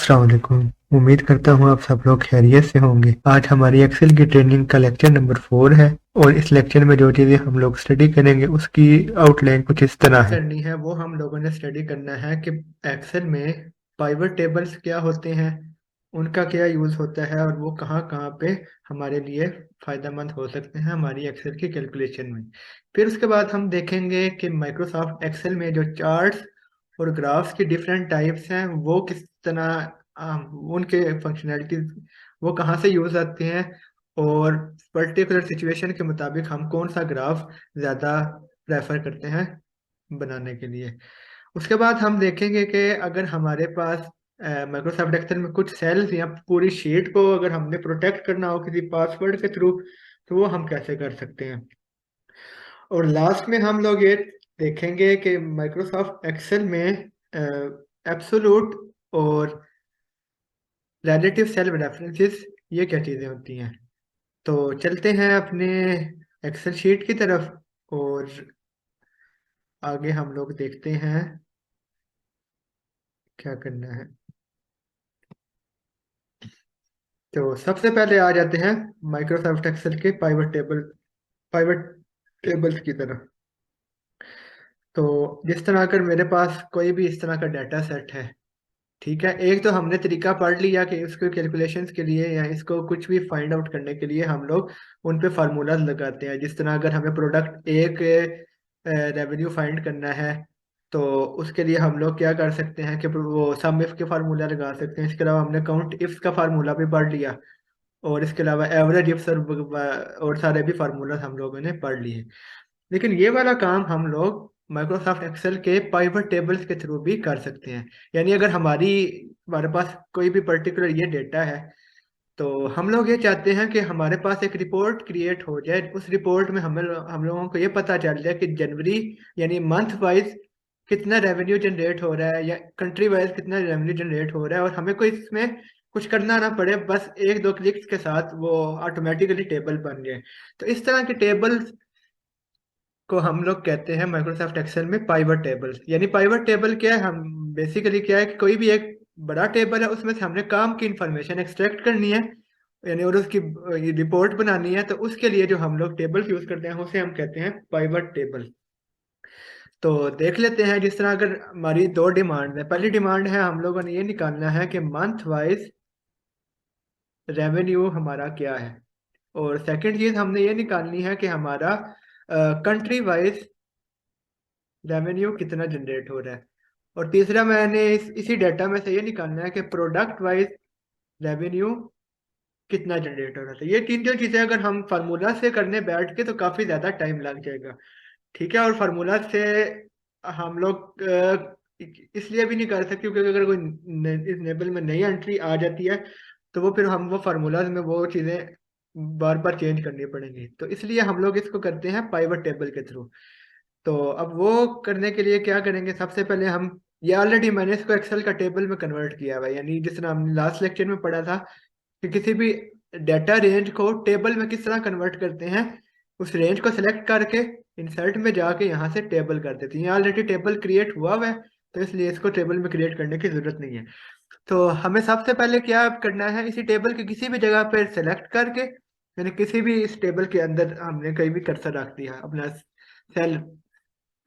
अस्सलाम वालेकुम। उम्मीद करता हूँ आप सब लोग खैरियत से होंगे। आज हमारी एक्सेल की ट्रेनिंग का लेक्चर नंबर 4 है और इस लेक्चर में जो चीज़ें हम लोग स्टडी करेंगे उसकी आउटलाइन कुछ इस तरह है। करनी है वो हम लोगों ने स्टडी करना है कि एक्सेल में पाइवट टेबल्स क्या होते हैं, उनका क्या यूज़ होता है और वो कहाँ कहाँ पे हमारे लिए फ़ायदेमंद हो सकते हैं हमारी एक्सेल की कैलकुलेशन में। फिर उसके बाद हम देखेंगे कि माइक्रोसॉफ्ट एक्सेल में जो चार्ट्स और ग्राफ्स की डिफरेंट टाइप्स हैं वो किस तरह उनके फंक्शनैलिटीज वो कहाँ से यूज़ आती हैं और पर्टिकुलर सिचुएशन के मुताबिक हम कौन सा ग्राफ ज़्यादा प्रेफर करते हैं बनाने के लिए। उसके बाद हम देखेंगे कि अगर हमारे पास माइक्रोसॉफ्ट एक्सेल में कुछ सेल्स या पूरी शीट को अगर हमने प्रोटेक्ट करना हो किसी पासवर्ड के थ्रू तो वो हम कैसे कर सकते हैं। और लास्ट में हम लोग ये देखेंगे कि माइक्रोसॉफ्ट एक्सेल में एब्सोल्यूट और रिलेटिव सेल रेफरेंसेस ये क्या चीज़ें होती हैं। तो चलते हैं अपने एक्सेल शीट की तरफ और आगे हम लोग देखते हैं क्या करना है। तो सबसे पहले आ जाते हैं माइक्रोसॉफ्ट एक्सेल के पाइवट टेबल्स की तरफ। तो जिस तरह अगर मेरे पास कोई भी इस तरह का डाटा सेट है, ठीक है, एक तो हमने तरीका पढ़ लिया कि इसको कैलकुलेशंस के लिए या इसको कुछ भी फाइंड आउट करने के लिए हम लोग उन पे फार्मूलाज लगाते हैं। जिस तरह अगर हमें प्रोडक्ट एक रेवेन्यू फाइंड करना है तो उसके लिए हम लोग क्या कर सकते हैं कि वो सम इफ के फार्मूला लगा सकते हैं। इसके अलावा हमने काउंट इफ्स का फार्मूला भी पढ़ लिया और इसके अलावा एवरेज इफ्स और सारे भी फार्मूला हम लोगों ने पढ़ लिए। लेकिन ये वाला काम हम लोग माइक्रोसॉफ्ट एक्सेल के पाइवट टेबल्स के थ्रू भी कर सकते हैं। यानी अगर हमारे पास कोई भी पर्टिकुलर ये डेटा है तो हम लोग ये चाहते हैं कि हमारे पास एक रिपोर्ट क्रिएट हो जाए। उस रिपोर्ट में हम लोगों को ये पता चल जाए कि जनवरी यानी मंथ वाइज कितना रेवेन्यू जनरेट हो रहा है या कंट्री वाइज कितना रेवेन्यू जनरेट हो रहा है और हमें कोई इसमें कुछ करना ना पड़े, बस एक दो क्लिक्स के साथ वो ऑटोमेटिकली टेबल बन जाए। तो इस तरह के टेबल को हम लोग कहते हैं माइक्रोसॉफ्ट एक्सेल में पाइवट टेबल। यानी पाइवट टेबल क्या है, हम बेसिकली क्या है कि कोई भी एक बड़ा टेबल है उसमें से हमने काम की इंफॉर्मेशन एक्सट्रैक्ट करनी है यानी और उसकी रिपोर्ट बनानी है, तो उसके लिए जो हम लोग टेबल यूज करते हैं उसे हम कहते हैं पाइवट टेबल। तो देख लेते हैं। जिस तरह अगर हमारी दो डिमांड है, पहली डिमांड है हम लोगों ने ये निकालना है कि मंथ वाइज रेवेन्यू हमारा क्या है और सेकंड चीज हमने ये निकालनी है कि हमारा कंट्री वाइज रेवेन्यू कितना जनरेट हो रहा है और तीसरा मैंने इसी डाटा में से ये निकालना है कि प्रोडक्ट वाइज रेवेन्यू कितना जनरेट हो रहा था। ये तीन जो चीजें अगर हम फार्मूला से करने बैठ के तो काफी ज्यादा टाइम लग जाएगा, ठीक है। और फार्मूला से हम लोग इसलिए भी नहीं कर सकते क्योंकि अगर कोई इस नेबल में नई एंट्री आ जाती है तो वो फिर हम वो फार्मूलाज में वो चीजें बार बार चेंज करनी पड़ेंगी। तो इसलिए हम लोग इसको करते हैं पाइवट टेबल के थ्रू। तो अब वो करने के लिए क्या करेंगे, सबसे पहले हम ये ऑलरेडी मैंने इसको एक्सेल का टेबल में कन्वर्ट किया हुआ है। यानी जिस तरह हमने लास्ट लेक्चर में पढ़ा था कि किसी भी डाटा रेंज को टेबल में किस तरह कन्वर्ट करते हैं, उस रेंज को सिलेक्ट करके इंसर्ट में जाके यहाँ से टेबल कर देते हैं। ये ऑलरेडी टेबल क्रिएट हुआ हुआ है तो इसलिए इसको टेबल में क्रिएट करने की जरूरत नहीं है। तो हमें सबसे पहले क्या करना है, इसी टेबल के किसी भी जगह पर सेलेक्ट करके यानी किसी भी इस टेबल के अंदर हमने कहीं भी कर्सर रख दिया, अपना सेल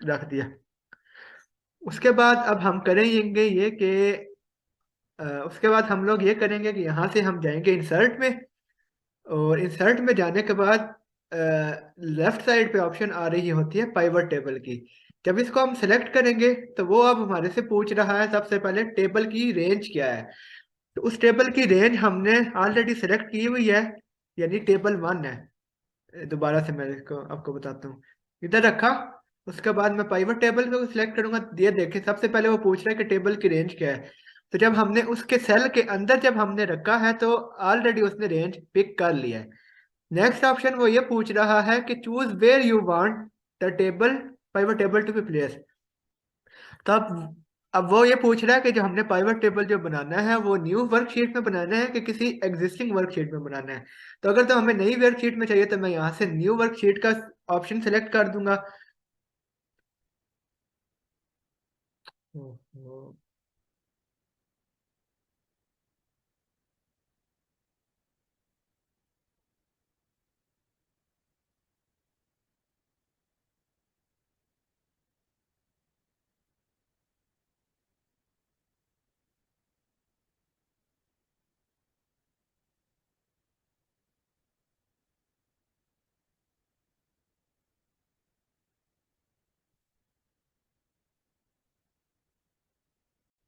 रख दिया। उसके बाद अब हम करेंगे ये कि उसके बाद हम लोग ये करेंगे कि यहाँ से हम जाएंगे इंसर्ट में और इंसर्ट में जाने के बाद लेफ्ट साइड पे ऑप्शन आ रही होती है पाइवट टेबल की। जब इसको हम सेलेक्ट करेंगे तो वो अब हमारे से पूछ रहा है सबसे पहले टेबल की रेंज क्या है। तो उस टेबल की रेंज हमने ऑलरेडी सेलेक्ट की हुई है यानी टेबल 1 है। दोबारा से मैं इसको आपको बताता हूँ, इधर रखा। उसके बाद मैं पाइवट टेबल को सिलेक्ट करूंगा। ये देखें सबसे पहले वो पूछ रहा है कि टेबल की रेंज क्या है। तो जब हमने उसके सेल के अंदर जब हमने रखा है तो ऑलरेडी उसने रेंज पिक कर लिया है। नेक्स्ट ऑप्शन वो ये पूछ रहा है कि choose where you want the table pivot table to be place. तो अब वो ये पूछ रहा है कि जो हमने पाइवट टेबल जो बनाना है वो न्यू वर्कशीट में बनाना है कि किसी एग्जिस्टिंग वर्कशीट में बनाना है। तो अगर तो हमें नई वर्कशीट में चाहिए तो मैं यहाँ से न्यू वर्कशीट का ऑप्शन सेलेक्ट कर दूंगा। ओहो,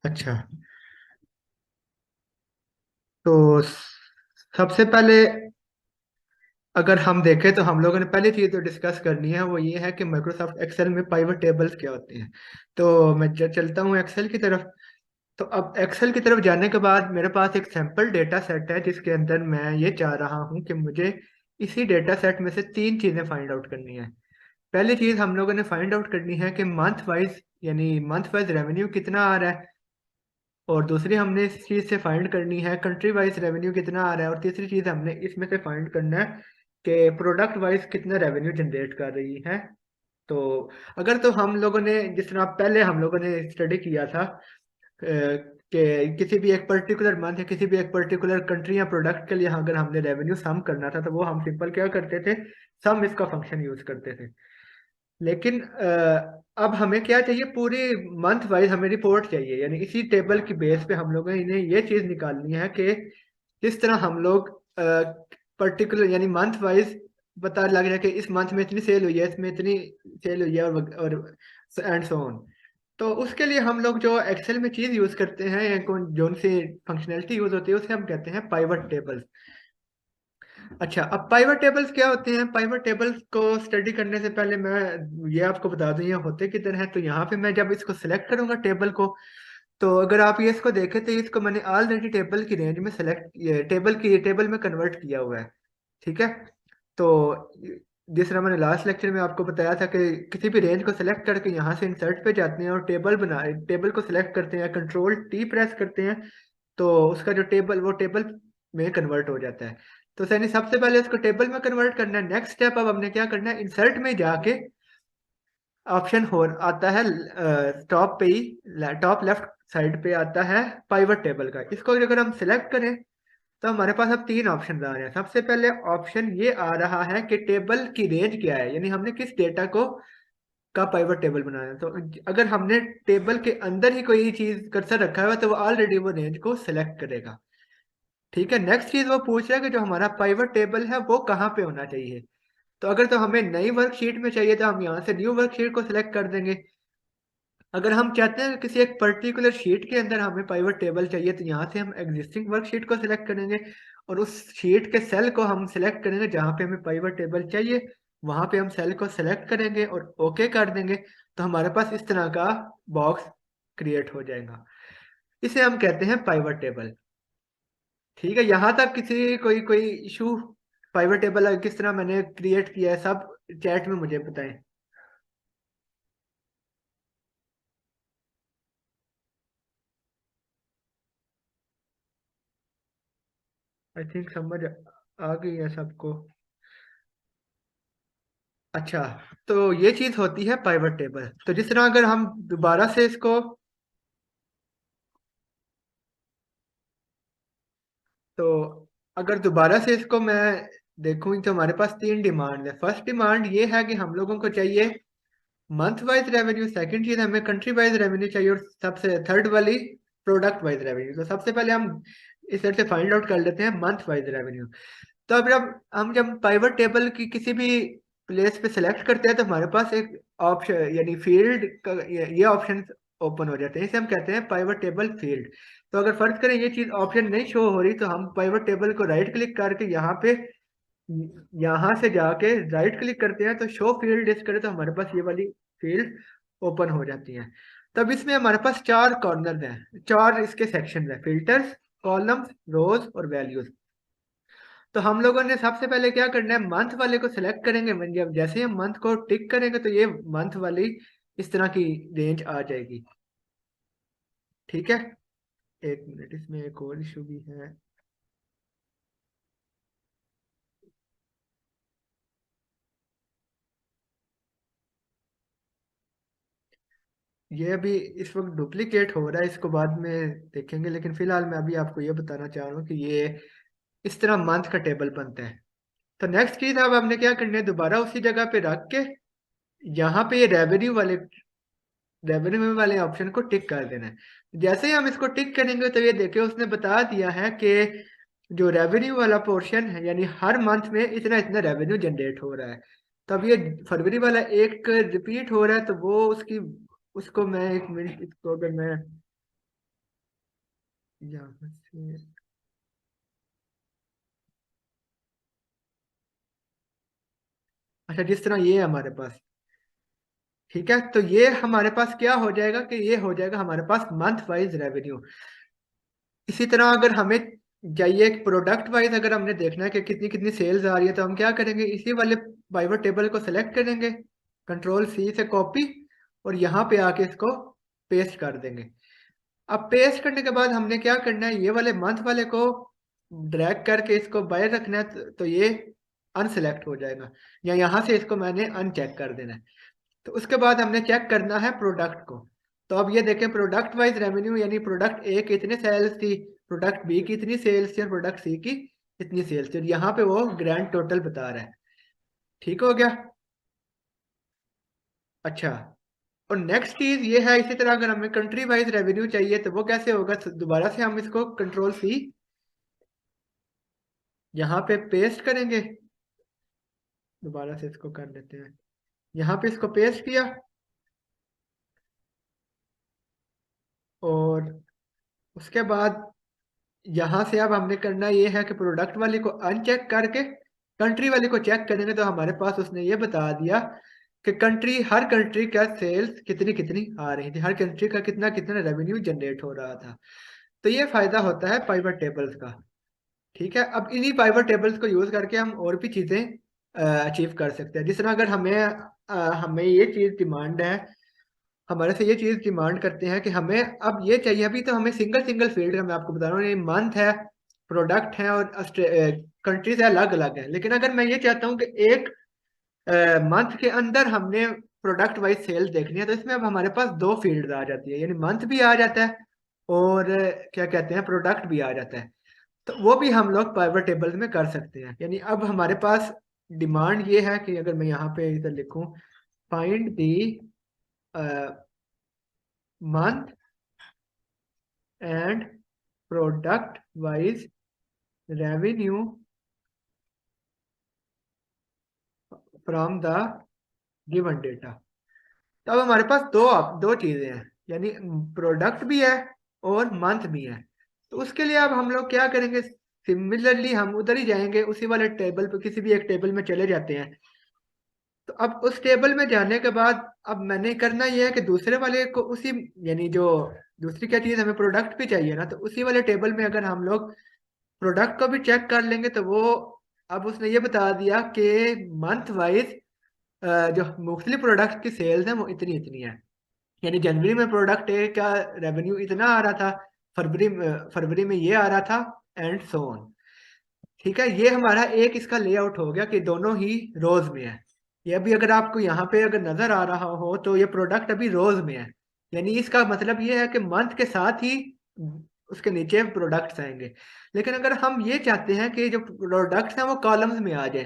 अच्छा, तो सबसे पहले अगर हम देखें तो हम लोगों ने पहली चीज जो डिस्कस करनी है वो ये है कि माइक्रोसॉफ्ट एक्सेल में पाइवट टेबल्स क्या होते हैं। तो मैं चलता हूँ एक्सेल की तरफ। तो अब एक्सेल की तरफ जाने के बाद मेरे पास एक सैंपल डेटा सेट है जिसके अंदर मैं ये चाह रहा हूँ कि मुझे इसी डेटा सेट में से तीन चीजें फाइंड आउट करनी है। पहली चीज हम लोगों ने फाइंड आउट करनी है कि मंथ वाइज यानी मंथ वाइज रेवेन्यू कितना आ रहा है। और दूसरी हमने इस चीज से फाइंड करनी है कंट्री वाइज रेवेन्यू कितना आ रहा है। और तीसरी चीज हमने इसमें से फाइंड करना है कि प्रोडक्ट वाइज कितना रेवेन्यू जनरेट कर रही है। तो अगर तो हम लोगों ने जिस तरह पहले हम लोगों ने स्टडी किया था कि किसी भी एक पर्टिकुलर मंथ या किसी भी एक पर्टिकुलर कंट्री या प्रोडक्ट के लिए अगर हमने रेवेन्यू सम करना था तो वो हम सिंपल क्या करते थे, सम इसका फंक्शन यूज करते थे। लेकिन अब हमें क्या चाहिए, पूरी मंथ वाइज हमें रिपोर्ट चाहिए। यानी इसी टेबल की बेस पे हम लोगों ने इन्हें ये चीज निकालनी है कि किस तरह हम लोग पर्टिकुलर यानी मंथ वाइज पता लग जाए कि इस मंथ में इतनी सेल हुई है, इसमें इतनी सेल हुई है, और एंड सो ऑन। तो उसके लिए हम लोग जो एक्सेल में चीज यूज करते हैं या जो सी फंक्शनैलिटी यूज होती है उसे हम कहते हैं पाइवट टेबल्स। अच्छा, अब पाइवट टेबल्स क्या होते हैं? पाइवट टेबल्स को स्टडी करने से पहले मैं ये आपको बता दूं ये होते किधर हैं। तो यहाँ पे मैं जब इसको सिलेक्ट करूंगा टेबल को, तो अगर आप ये इसको देखें तो इसको मैंने ऑलरेडी टेबल की रेंज में सेलेक्ट टेबल में कन्वर्ट किया हुआ है। ठीक है। तो जिस तरह मैंने लास्ट लेक्चर में आपको बताया था कि किसी भी रेंज को सिलेक्ट करके यहाँ से इंसर्ट पे जाते हैं और टेबल को सिलेक्ट करते हैं, कंट्रोल टी प्रेस करते हैं, तो उसका जो टेबल वो टेबल में कन्वर्ट हो जाता है। तो सैनी सबसे पहले उसको टेबल में कन्वर्ट करना है। नेक्स्ट स्टेप अब हमने क्या करना है, इंसर्ट में जाके ऑप्शन हो आता है टॉप पे ही, टॉप लेफ्ट साइड पे आता है पाइवट टेबल का। इसको अगर हम सिलेक्ट करें तो हमारे पास अब तीन ऑप्शन आ रहे हैं। सबसे पहले ऑप्शन ये आ रहा है कि टेबल की रेंज क्या है, यानी हमने किस डेटा को का पाइवट टेबल बनाया है। तो अगर हमने टेबल के अंदर ही कोई चीज कर्सर रखा हुआ है तो वो ऑलरेडी वो रेंज को सिलेक्ट करेगा। ठीक है। नेक्स्ट चीज वो पूछ रहा है कि जो हमारा पाइवट टेबल है वो कहाँ पे होना चाहिए। तो अगर तो हमें नई वर्कशीट में चाहिए तो हम यहाँ से न्यू वर्कशीट को सिलेक्ट कर देंगे। अगर हम चाहते हैं कि किसी एक पर्टिकुलर शीट के अंदर हमें पाइवट टेबल चाहिए तो यहाँ से हम एग्जिस्टिंग वर्कशीट को सिलेक्ट करेंगे और उस शीट के सेल को हम सिलेक्ट करेंगे जहाँ पे हमें पाइवट टेबल चाहिए। वहां पे हम सेल को सिलेक्ट करेंगे और ओके कर देंगे। तो हमारे पास इस तरह का बॉक्स क्रिएट हो जाएगा। इसे हम कहते हैं पाइवट टेबल। ठीक है। यहाँ तक किसी कोई कोई इशू? पाइवट टेबल किस तरह मैंने क्रिएट किया है सब चैट में मुझे बताएं। आई थिंक समझ आ गई है सबको। अच्छा, तो ये चीज होती है पाइवट टेबल। तो जिस तरह अगर हम दोबारा से इसको, तो अगर दोबारा से इसको मैं देखूं तो हमारे पास तीन डिमांड है। फर्स्ट डिमांड ये है कि हम लोगों को चाहिए मंथ वाइज रेवेन्यू। सेकंड चीज हमें कंट्री वाइज रेवेन्यू चाहिए। और सबसे थर्ड वाली प्रोडक्ट वाइज रेवेन्यू। तो सबसे पहले हम इस तरह से फाइंड आउट कर लेते हैं मंथ वाइज रेवेन्यू। तो अब जब हम जब पाइवट टेबल की किसी भी प्लेस पे सिलेक्ट करते हैं तो हमारे पास एक ऑप्शन यानी फील्ड का ये ऑप्शन ओपन हो जाते हैं। इसे हम कहते हैं पाइवट टेबल फील्ड। तो अगर फर्ज करें ये चीज ऑप्शन नहीं शो हो रही तो हम पाइवट टेबल को राइट क्लिक करके यहाँ से जाके राइट क्लिक करते हैं तो शो फील्ड लिस्ट करें तो हमारे पास ये वाली फील्ड ओपन हो जाती है। तब इसमें हमारे पास चार कॉर्नर हैं, चार इसके सेक्शन हैं, फिल्टर्स, कॉलम्स, रोज और वैल्यूज। तो हम लोगों ने सबसे पहले क्या करना है, मंथ वाले को सिलेक्ट करेंगे। जब जैसे ही हम मंथ को टिक करेंगे तो ये मंथ वाली इस तरह की रेंज आ जाएगी। ठीक है। एक मिनट, इसमें एक और इशू भी है। ये अभी इस वक्त डुप्लीकेट हो रहा है, इसको बाद में देखेंगे। लेकिन फिलहाल मैं अभी आपको ये बताना चाह रहा हूँ कि ये इस तरह मंथ का टेबल बनता है। तो नेक्स्ट चीज अब हमने क्या करना है, दोबारा उसी जगह पे रख के यहाँ पे ये रेवेन्यू वाले ऑप्शन को टिक कर देना है। जैसे ही हम इसको टिक करेंगे तो ये देखिए उसने बता दिया है कि जो रेवेन्यू वाला पोर्शन है यानी हर मंथ में इतना इतना रेवेन्यू जनरेट हो रहा है। तब ये फरवरी वाला एक रिपीट हो रहा है तो वो उसकी उसको मैं एक मिनट इसको अगर मैं यहाँ से अच्छा, जिस तरह ये है हमारे पास, ठीक है, तो ये हमारे पास क्या हो जाएगा कि ये हो जाएगा हमारे पास मंथ वाइज रेवेन्यू। इसी तरह अगर हमें चाहिए प्रोडक्ट वाइज, अगर हमने देखना है कि कितनी कितनी सेल्स आ रही है, तो हम क्या करेंगे, इसी वाले पाइवट टेबल को सेलेक्ट करेंगे, कंट्रोल सी से कॉपी, और यहाँ पे आके इसको पेस्ट कर देंगे। अब पेस्ट करने के बाद हमने क्या करना है, ये वाले मंथ वाले को ड्रैग करके इसको बाहर रखना है, तो ये अनसेलेक्ट हो जाएगा, या यहाँ से इसको मैंने अनचेक कर देना है। तो उसके बाद हमने चेक करना है प्रोडक्ट को। तो अब ये देखें, प्रोडक्ट वाइज रेवेन्यू, यानी प्रोडक्ट ए की इतनी सेल्स थी, प्रोडक्ट बी की इतनी सेल्स थी, और प्रोडक्ट सी की इतनी सेल्स थी, और यहाँ पे वो ग्रैंड टोटल बता रहा है। ठीक हो गया। अच्छा, और नेक्स्ट चीज ये है, इसी तरह अगर हमें कंट्री वाइज रेवेन्यू चाहिए तो वो कैसे होगा, तो दोबारा से हम इसको कंट्रोल सी यहाँ पे पेस्ट करेंगे, दोबारा से इसको कर लेते हैं, यहाँ पे इसको पेस्ट किया, और उसके बाद यहाँ से अब हमने करना ये है कि प्रोडक्ट वाले को अनचेक करके कंट्री वाले को चेक करेंगे, तो हमारे पास उसने ये बता दिया कि कंट्री, हर कंट्री का सेल्स कितनी कितनी आ रही थी, हर कंट्री का कितना कितना रेवेन्यू जनरेट हो रहा था। तो ये फायदा होता है पाइवट टेबल्स का। ठीक है, अब इन्हीं पाइवट टेबल्स को यूज करके हम और भी चीजें अचीव कर सकते हैं। जिस तरह अगर हमें ये चीज डिमांड है, हमारे से ये चीज डिमांड करते हैं कि हमें अब ये चाहिए, अभी तो हमें सिंगल सिंगल फील्ड का मैं आपको बता रहा हूँ, ये मंथ है, प्रोडक्ट है, और कंट्रीज अलग अलग है। लेकिन अगर मैं ये चाहता हूँ कि एक मंथ के अंदर हमने प्रोडक्ट वाइज सेल्स देखनी है, तो इसमें अब हमारे पास दो फील्ड आ जाती है, यानी मंथ भी आ जाता है, और क्या कहते हैं, प्रोडक्ट भी आ जाता है। तो वो भी हम लोग पाइवट टेबल्स में कर सकते हैं। यानी अब हमारे पास डिमांड ये है कि अगर मैं यहाँ पे इधर लिखूं, find the month and product wise revenue from the given data. तो अब हमारे पास दो दो चीजें हैं, यानी प्रोडक्ट भी है और मंथ भी है। तो उसके लिए अब हम लोग क्या करेंगे, सिमिलरली हम उधर ही जाएंगे, उसी वाले टेबल पे, किसी भी एक टेबल में चले जाते हैं। तो अब उस टेबल में जाने के बाद अब मैंने करना यह है कि दूसरे वाले को उसी, यानी जो दूसरी क्या चीज़, हमें प्रोडक्ट भी चाहिए ना, तो उसी वाले टेबल में अगर हम लोग प्रोडक्ट को भी चेक कर लेंगे, तो वो अब उसने ये बता दिया कि मंथ वाइज जो मुख्तलिफ प्रोडक्ट की सेल्स हैं वो इतनी इतनी है। यानी जनवरी में प्रोडक्ट ए का रेवेन्यू इतना आ रहा था, फरवरी में ये आ रहा था, एंड सो ऑन। ठीक है, ये हमारा एक इसका लेआउट हो गया कि दोनों ही रोज में है। ये अभी अगर आपको यहाँ पे अगर नजर आ रहा हो, तो ये प्रोडक्ट अभी रोज में है, यानी इसका मतलब ये है कि मंथ के साथ ही उसके नीचे प्रोडक्ट्स आएंगे। लेकिन अगर हम ये चाहते हैं कि जो प्रोडक्ट्स हैं वो कॉलम्स में आ जाए,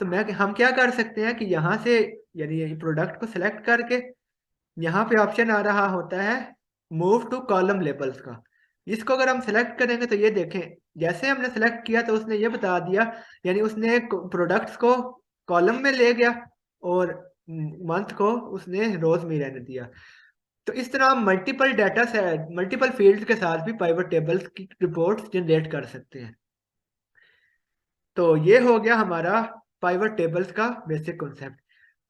तो मैं हम क्या कर सकते हैं कि यहाँ से, यानी ये प्रोडक्ट को सिलेक्ट करके, यहाँ पे ऑप्शन आ रहा होता है मूव टू कॉलम लेबल्स का। इसको अगर हम सेलेक्ट करेंगे, तो ये देखें, जैसे हमने सेलेक्ट किया तो उसने ये बता दिया, यानी उसने प्रोडक्ट्स को कॉलम में ले गया, और मंथ को उसने रोज में रहने दिया। तो इस तरह हम मल्टीपल डाटा से, मल्टीपल फील्ड्स के साथ भी पाइवट टेबल्स की रिपोर्ट्स जनरेट कर सकते हैं। तो ये हो गया हमारा पाइवट टेबल्स का बेसिक कॉन्सेप्ट।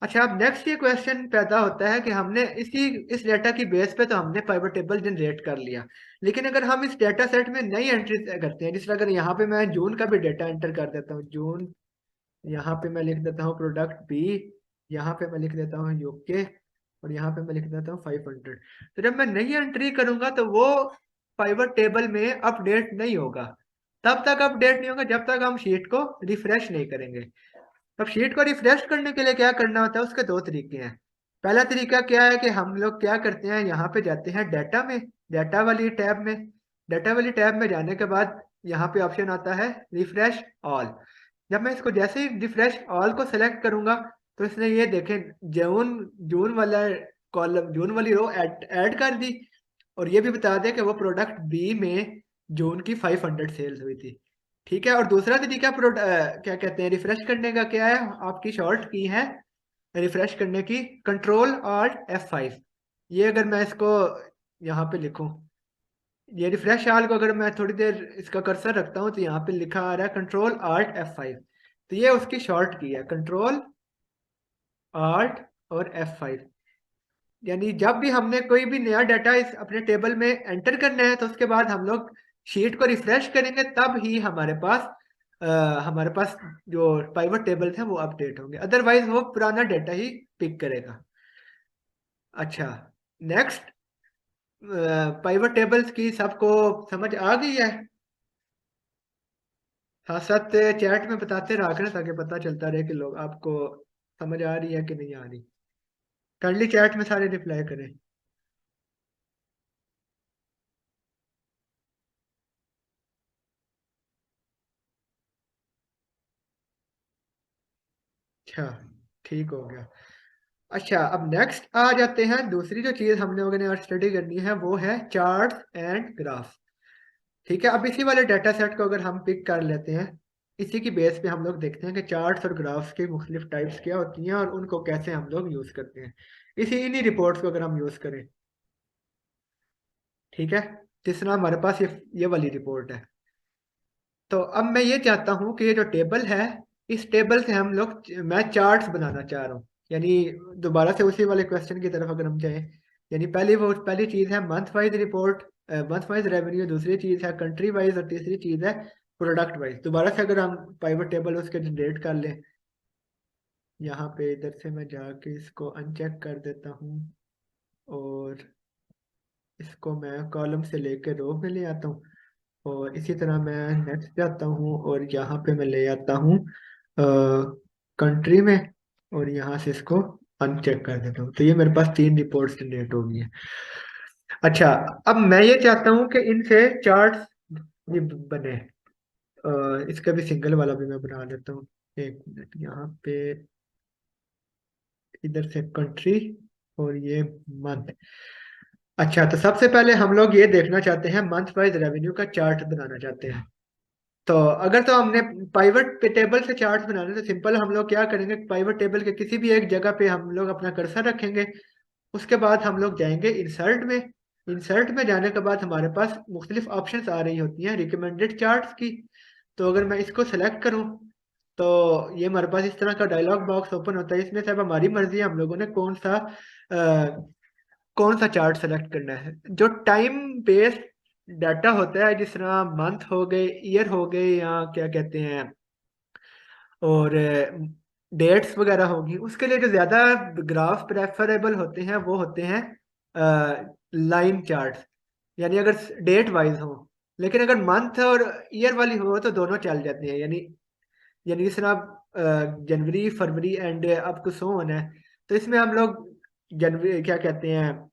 अच्छा, अब नेक्स्ट ये क्वेश्चन पैदा होता है कि हमने इस डेटा की बेस पे तो हमने पाइवट टेबल जनरेट कर लिया, लेकिन अगर हम इस डेटा सेट में नई एंट्री करते हैं, जिस तरह अगर यहाँ पे मैं जून का भी डेटा एंटर कर देता हूँ, जून, यहाँ पे मैं लिख देता हूँ प्रोडक्ट बी, यहाँ पे मैं लिख देता हूँ यूके, और यहाँ पे मैं लिख देता हूँ 500। तो जब मैं नई एंट्री करूंगा, तो वो पाइवट टेबल में अपडेट नहीं होगा। तब तक अपडेट नहीं होगा जब तक हम शीट को रिफ्रेश नहीं करेंगे। अब शीट को रिफ्रेश करने के लिए क्या करना होता है, उसके दो तरीके हैं। पहला तरीका क्या है कि हम लोग क्या करते हैं, यहाँ पे जाते हैं डाटा में, डाटा वाली टैब में। डाटा वाली टैब में जाने के बाद यहाँ पे ऑप्शन आता है रिफ्रेश ऑल। जब मैं इसको जैसे ही रिफ्रेश ऑल को सेलेक्ट करूंगा, तो इसने ये देखें, जून जून वाला कॉलम, जून वाली रो ऐड कर दी, और ये भी बता दें कि वो प्रोडक्ट बी में जून की 500 सेल्स हुई थी। ठीक है, और दूसरा तरीका क्या कहते हैं रिफ्रेश करने का, क्या है, आपकी शॉर्ट की है रिफ्रेश करने की, कंट्रोल ऑल्ट F5। ये अगर मैं इसको यहाँ पे लिखूं, ये रिफ्रेश आल को अगर मैं थोड़ी देर इसका कर्सर रखता हूँ तो यहाँ पे लिखा आ रहा है Ctrl+Alt+F5। तो ये उसकी शॉर्ट की है, Ctrl+Alt और F5। यानी जब भी हमने कोई भी नया डाटा इस अपने टेबल में एंटर करना है तो उसके बाद हम लोग शीट को रिफ्रेश करेंगे, तब ही हमारे पास जो पाइवट टेबल्स हैं वो अपडेट होंगे, अदरवाइज वो पुराना डाटा ही पिक करेगा। अच्छा, नेक्स्ट, पाइवट टेबल्स की सबको समझ आ गई है? हाँ, साथ चैट में बताते रहा करें ताकि पता चलता रहे कि लोग आपको समझ आ रही है कि नहीं आ रही। काइंडली चैट में सारे रिप्लाई करें। अच्छा, ठीक हो गया। अच्छा, अब नेक्स्ट आ जाते हैं, दूसरी जो चीज हम लोगों ने और स्टडी करनी है वो है चार्ट्स एंड ग्राफ। ठीक है, अब इसी वाले डाटा सेट को अगर हम पिक कर लेते हैं, इसी की बेस पे हम लोग देखते हैं कि चार्ट्स और ग्राफ्स की मुख्तलिफ टाइप्स क्या होती हैं और उनको कैसे हम लोग यूज करते हैं, इसी इन्हीं रिपोर्ट्स को अगर हम यूज करें। ठीक है, जिस तरह हमारे पास ये वाली रिपोर्ट है। तो अब मैं ये चाहता हूँ कि ये जो टेबल है, इस टेबल से हम लोग मैं चार्ट्स बनाना चाह रहा हूँ। यानी दोबारा से उसी वाले क्वेश्चन की तरफ अगर हम जाएं, यानी पहली चीज है month wise report, month wise revenue, दूसरी चीज है कंट्री वाइज और तीसरी चीज है प्रोडक्ट वाइज। दोबारा से अगर हम पाइवट टेबल उसके जनरेट कर लें, यहाँ पे इधर से मैं जाके इसको अनचेक कर देता हूँ और इसको मैं कॉलम से लेकर रो में ले आता हूँ, और इसी तरह मैं नेक्स्ट जाता हूँ और यहाँ पे मैं ले आता हूँ कंट्री में, और यहाँ से इसको अनचेक कर देता हूँ। तो ये मेरे पास 3 रिपोर्ट्स जनरेट हो गई है। अच्छा, अब मैं ये चाहता हूँ कि इनसे चार्ट्स ये बने। इसका भी सिंगल वाला भी मैं बना देता हूँ। एक मिनट, यहाँ पे इधर से कंट्री और ये मंथ। अच्छा, तो सबसे पहले हम लोग ये देखना चाहते हैं, मंथ वाइज रेवेन्यू का चार्ट बनाना चाहते हैं। तो अगर तो हमने पाइवट टेबल से चार्ट्स बनाने, तो सिंपल हम लोग क्या करेंगे, पाइवट टेबल के किसी भी एक जगह पे हम लोग अपना कर्सर रखेंगे। उसके बाद हम लोग जाएंगे इंसर्ट में। इंसर्ट में जाने के बाद हमारे पास मुख्तलिफ ऑप्शंस आ रही होती हैं रिकमेंडेड चार्ट्स की। तो अगर मैं इसको सेलेक्ट करूं तो ये हमारे पास इस तरह का डायलॉग बॉक्स ओपन होता है। इसमें सब हमारी मर्जी है, हम लोगों ने कौन सा चार्ट सेलेक्ट करना है। जो टाइम बेस्ड डाटा होता है, जिस तरह मंथ हो गए, ईयर हो गए, या क्या कहते हैं, और डेट्स वगैरह होगी, उसके लिए जो ज़्यादा ग्राफ प्रेफरेबल होते हैं वो होते हैं लाइन चार्ट्स, यानी अगर डेट वाइज हो। लेकिन अगर मंथ और ईयर वाली हो तो दोनों चल जाते हैं। यानी यानी जिस तरह जनवरी, फरवरी and up to so on है, तो इसमें हम लोग जनवरी क्या कहते हैं,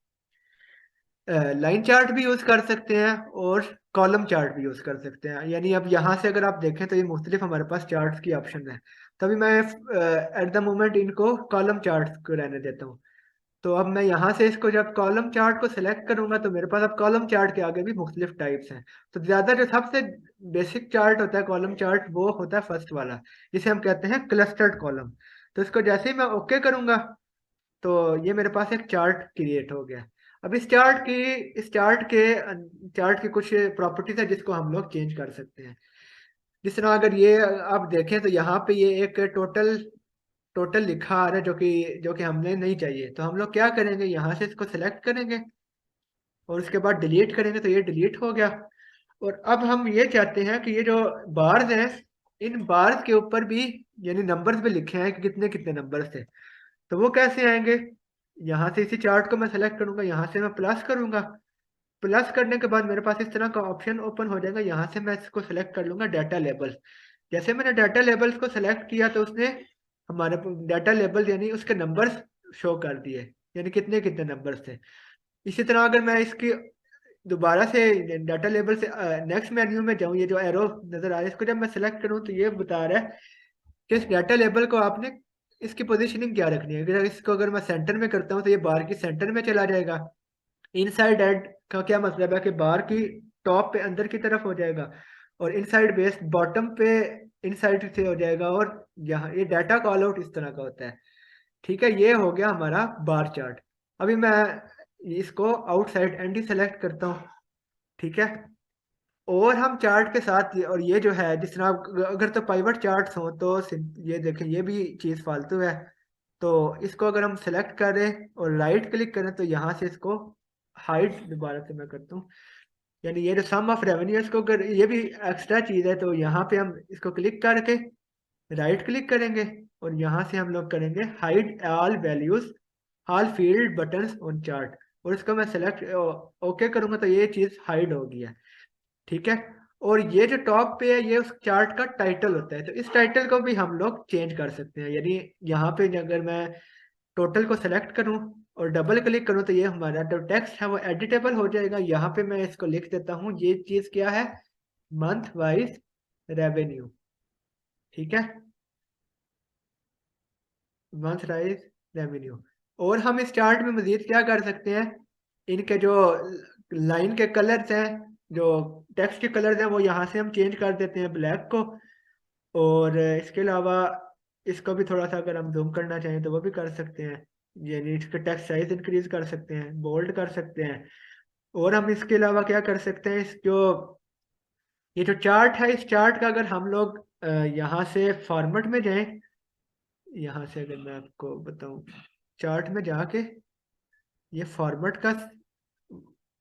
लाइन चार्ट भी यूज कर सकते हैं और कॉलम चार्ट भी यूज कर सकते हैं। यानी अब यहाँ से अगर आप देखें तो ये मुख्तलिफ हमारे पास चार्ट्स की ऑप्शन है। तभी मैं एट द मोमेंट इनको कॉलम चार्ट को रहने देता हूँ। तो अब मैं यहाँ से इसको जब कॉलम चार्ट को सिलेक्ट करूंगा तो मेरे पास अब कॉलम चार्ट के आगे भी मुख्तलिफ टाइप्स हैं। तो ज्यादा जो सबसे बेसिक चार्ट होता है कॉलम चार्ट, वो होता है फर्स्ट वाला, जिसे हम कहते हैं क्लस्टर्ड कॉलम। तो इसको जैसे ही मैं ओके करूंगा तो ये मेरे पास एक चार्ट क्रिएट हो गया। अब इस चार्ट की कुछ प्रॉपर्टीज है जिसको हम लोग चेंज कर सकते हैं। जिस तरह अगर ये आप देखें तो यहाँ पे ये एक टोटल टोटल लिखा आ रहा है, जो कि हमने नहीं चाहिए। तो हम लोग क्या करेंगे, यहाँ से इसको सेलेक्ट करेंगे और उसके बाद डिलीट करेंगे, तो ये डिलीट हो गया। और अब हम ये चाहते हैं कि ये जो बार्स हैं, इन बार्स के ऊपर भी यानी नंबर्स भी लिखे हैं कि कितने कितने नंबर्स थे। तो वो कैसे आएंगे, यहाँ से इसी चार्ट को मैं सेलेक्ट करूंगा, यहाँ से मैं प्लस करूंगा। प्लस करने के बाद मेरे पास इस तरह का ऑप्शन ओपन हो जाएगा। यहाँ से मैं इसको सेलेक्ट कर लूंगा डाटा लेबल। जैसे मैंने डाटा लेबल्स को सेलेक्ट किया तो उसने हमारे डाटा लेबल यानी उसके नंबर्स शो कर दिए, यानी कितने कितने नंबर्स थे। इसी तरह अगर मैं इसकी दोबारा से डाटा लेबल से नेक्स्ट मेन्यू में जाऊं, ये जो एरो नजर आ रहा है इसको जब मैं सेलेक्ट करूं तो ये बता रहा है कि इस डाटा लेबल को आपने इसकी पोजीशनिंग क्या रखनी है। अगर मैं सेंटर में करता हूँ तो ये बार की सेंटर में चला जाएगा। इनसाइड एड का क्या मतलब है कि बार की टॉप पे अंदर की तरफ हो जाएगा, और इनसाइड बेस बॉटम पे इनसाइड से हो जाएगा, और यहाँ ये डाटा कॉल आउट इस तरह का होता है। ठीक है, ये हो गया हमारा बार चार्ट। अभी मैं इसको आउटसाइड एंड ही सेलेक्ट करता हूँ। ठीक है। और हम चार्ट के साथ और ये जो है जिस तरह अगर तो पाइवट चार्ट्स हो तो ये देखें, ये भी चीज़ फालतू है। तो इसको अगर हम सेलेक्ट करें और राइट क्लिक करें तो यहाँ से इसको हाइड दोबारा से मैं करता हूँ, यानी ये जो सम ऑफ रेवेन्यू इसको अगर ये भी एक्स्ट्रा चीज़ है तो यहाँ पे हम इसको क्लिक करके राइट क्लिक करेंगे और यहाँ से हम लोग करेंगे hide all values all field buttons on chart, और इसको मैं सेलेक्ट ओके करूँगा तो ये चीज़ हाइड हो गई है। ठीक है। और ये जो टॉप पे है ये उस चार्ट का टाइटल होता है, तो इस टाइटल को भी हम लोग चेंज कर सकते हैं। यानी यहाँ पे अगर मैं टोटल को सेलेक्ट करूँ और डबल क्लिक करूँ तो ये हमारा जो टेक्स्ट है वो एडिटेबल हो जाएगा। यहाँ पे मैं इसको लिख देता हूँ, ये चीज़ क्या है, मंथ वाइज रेवेन्यू। ठीक है, मंथ वाइज रेवेन्यू। और हम इस चार्ट में मजीद क्या कर सकते हैं, इनके जो लाइन के कलर्स हैं, जो टेक्स्ट के कलर्स हैं, वो यहाँ से हम चेंज कर देते हैं ब्लैक को। और इसके अलावा इसको भी थोड़ा सा अगर हम जूम करना चाहें तो वो भी कर सकते हैं, यानी इसका टेक्स्ट साइज इंक्रीज कर सकते हैं, बोल्ड कर सकते हैं। और हम इसके अलावा क्या कर सकते हैं, इस जो ये जो चार्ट है इस चार्ट का अगर हम लोग यहाँ से फॉर्मेट में जाएं, यहाँ से अगर मैं आपको बताऊं चार्ट में जाके ये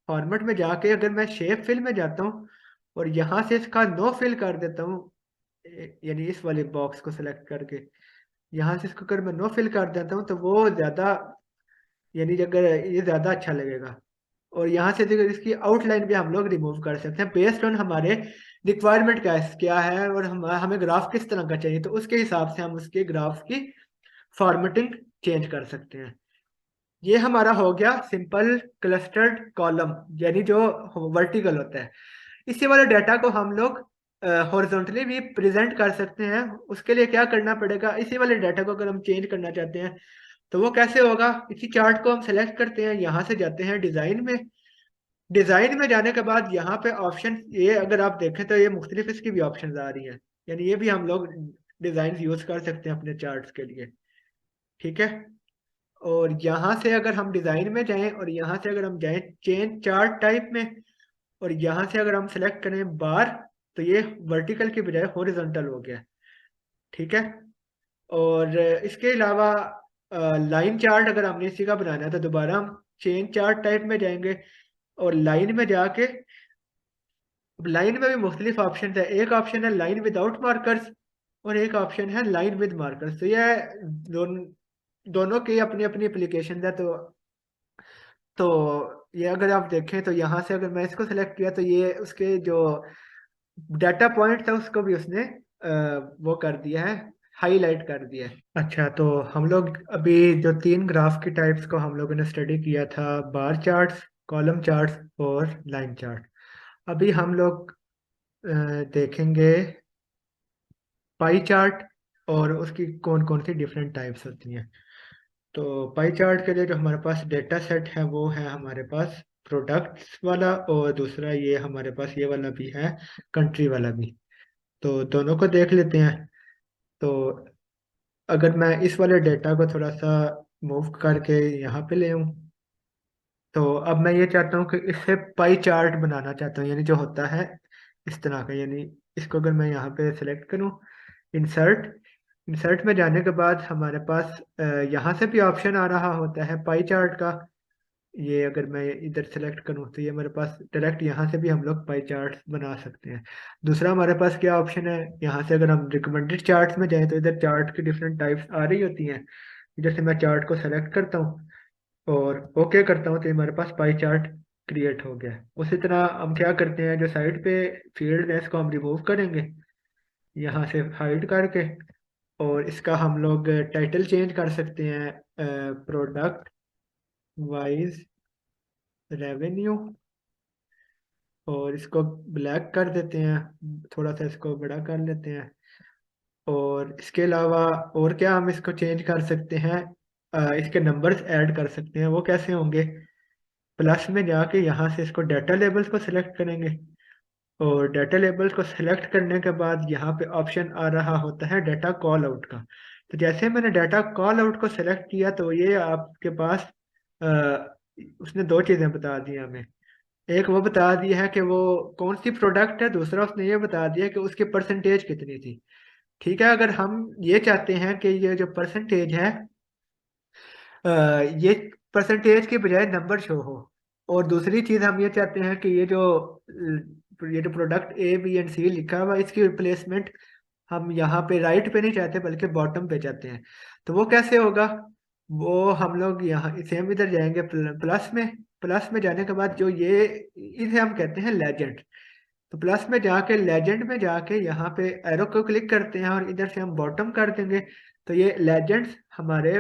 फॉर्मेट में जाके अगर मैं शेप फिल में जाता हूँ और यहाँ से इसका नो फिल कर देता हूँ, यानी इस वाले बॉक्स को सिलेक्ट करके यहाँ से इसको अगर मैं नो फिल कर देता हूँ तो वो ज़्यादा, यानी अगर ये ज़्यादा अच्छा लगेगा। और यहाँ से अगर इसकी आउटलाइन भी हम लोग रिमूव कर सकते हैं बेस्ड ऑन हमारे रिक्वायरमेंट क्या है और हमें ग्राफ किस तरह का चाहिए, तो उसके हिसाब से हम उसके ग्राफ की फॉर्मेटिंग चेंज कर सकते हैं। ये हमारा हो गया सिंपल क्लस्टर्ड कॉलम, यानी जो वर्टिकल होता है। इसी वाले डाटा को हम लोग हॉरिजॉन्टली भी प्रेजेंट कर सकते हैं। उसके लिए क्या करना पड़ेगा, इसी वाले डाटा को अगर हम चेंज करना चाहते हैं तो वो कैसे होगा, इसी चार्ट को हम सेलेक्ट करते हैं, यहाँ से जाते हैं डिज़ाइन में। डिज़ाइन में जाने के बाद यहाँ पे ऑप्शन, ये अगर आप देखें तो ये मुख्तलिफ इसकी भी ऑप्शन आ रही हैं, यानी ये भी हम लोग डिज़ाइन यूज़ कर सकते हैं अपने चार्ट्स के लिए। ठीक है। और यहाँ से अगर हम डिज़ाइन में जाएं और यहाँ से अगर हम जाएं चेंज चार्ट टाइप में और यहाँ से अगर हम सेलेक्ट करें बार, तो ये वर्टिकल की बजाय हॉरिजॉन्टल हो गया। ठीक है। और इसके अलावा लाइन चार्ट अगर हमने इसी का बनाना है तो दोबारा हम चेंज चार्ट टाइप में जाएंगे और लाइन में जाके लाइन में भी मुख्तलिफ ऑप्शन है। एक ऑप्शन है लाइन विदाउट मार्कर्स और एक ऑप्शन है लाइन विद मार्कर्स। तो ये दोनों की अपनी अपनी एप्लीकेशन है। तो ये अगर आप देखें तो यहाँ से अगर मैं इसको सेलेक्ट किया तो ये उसके जो डाटा पॉइंट था उसको भी उसने वो कर दिया है, हाईलाइट कर दिया है। अच्छा, तो हम लोग अभी जो तीन ग्राफ की टाइप्स को हम लोगों ने स्टडी किया था, बार चार्ट्स, कॉलम चार्ट्स और लाइन चार्ट। अभी हम लोग देखेंगे पाई चार्ट और उसकी कौन कौन सी डिफरेंट टाइप्स होती हैं। तो पाई चार्ट के लिए जो हमारे पास डेटा सेट है वो है हमारे पास प्रोडक्ट्स वाला, और दूसरा ये हमारे पास ये वाला भी है, कंट्री वाला भी। तो दोनों को देख लेते हैं। तो अगर मैं इस वाले डेटा को थोड़ा सा मूव करके यहाँ पे ले आऊँ, तो अब मैं ये चाहता हूँ कि इससे पाई चार्ट बनाना चाहता हूँ, यानी जो होता है इस तरह का। यानी इसको अगर मैं यहाँ पे सेलेक्ट करूँ, इंसर्ट, इंसर्ट में जाने के बाद हमारे पास यहाँ से भी ऑप्शन आ रहा होता है पाई चार्ट का। ये अगर मैं इधर सेलेक्ट करूँ तो ये मेरे पास डायरेक्ट यहाँ से भी हम लोग पाई चार्ट बना सकते हैं। दूसरा हमारे पास क्या ऑप्शन है, यहाँ से अगर हम रिकमेंडेड चार्ट्स में जाएं तो इधर चार्ट की डिफरेंट टाइप्स आ रही होती हैं। जैसे मैं चार्ट को सेलेक्ट करता हूँ और ओके करता हूँ तो ये हमारे पास पाई चार्ट क्रिएट हो गया है। उसी तरह हम क्या करते हैं, जो साइड पे फील्ड है इसको हम रिमूव करेंगे यहाँ से हाइड करके, और इसका हम लोग टाइटल चेंज कर सकते हैं, प्रोडक्ट वाइज रेवेन्यू, और इसको ब्लैक कर देते हैं, थोड़ा सा इसको बड़ा कर लेते हैं। और इसके अलावा और क्या हम इसको चेंज कर सकते हैं, इसके नंबर्स ऐड कर सकते हैं। वो कैसे होंगे, प्लस में जाके यहाँ से इसको डाटा लेबल्स को सिलेक्ट करेंगे और डाटा लेबल्स को सिलेक्ट करने के बाद यहाँ पे ऑप्शन आ रहा होता है डाटा कॉल आउट का। तो जैसे मैंने डाटा कॉल आउट को सिलेक्ट किया तो ये आपके पास अ, उसने दो चीज़ें बता दी हमें। एक वो बता दिया है कि वो कौन सी प्रोडक्ट है, दूसरा उसने ये बता दिया कि उसकी परसेंटेज कितनी थी। ठीक है, अगर हम ये चाहते हैं कि ये जो परसेंटेज है ये परसेंटेज के बजाय नंबर शो हो, और दूसरी चीज हम ये चाहते हैं कि ये जो प्रोडक्ट ए बी एंड सी लिखा हुआ है, इसकी रिप्लेसमेंट हम यहाँ पे राइट पे नहीं चाहते बल्कि बॉटम पे चाहते हैं। तो वो कैसे होगा? वो हम लोग यहाँ सेम इधर जाएंगे प्लस में। प्लस में जाने के बाद जो ये इसे हम कहते हैं लेजेंड। तो प्लस में जाके लेजेंड में जाके यहाँ पे एरो को क्लिक करते हैं और इधर से हम बॉटम कर देंगे। तो ये लेजेंड्स हमारे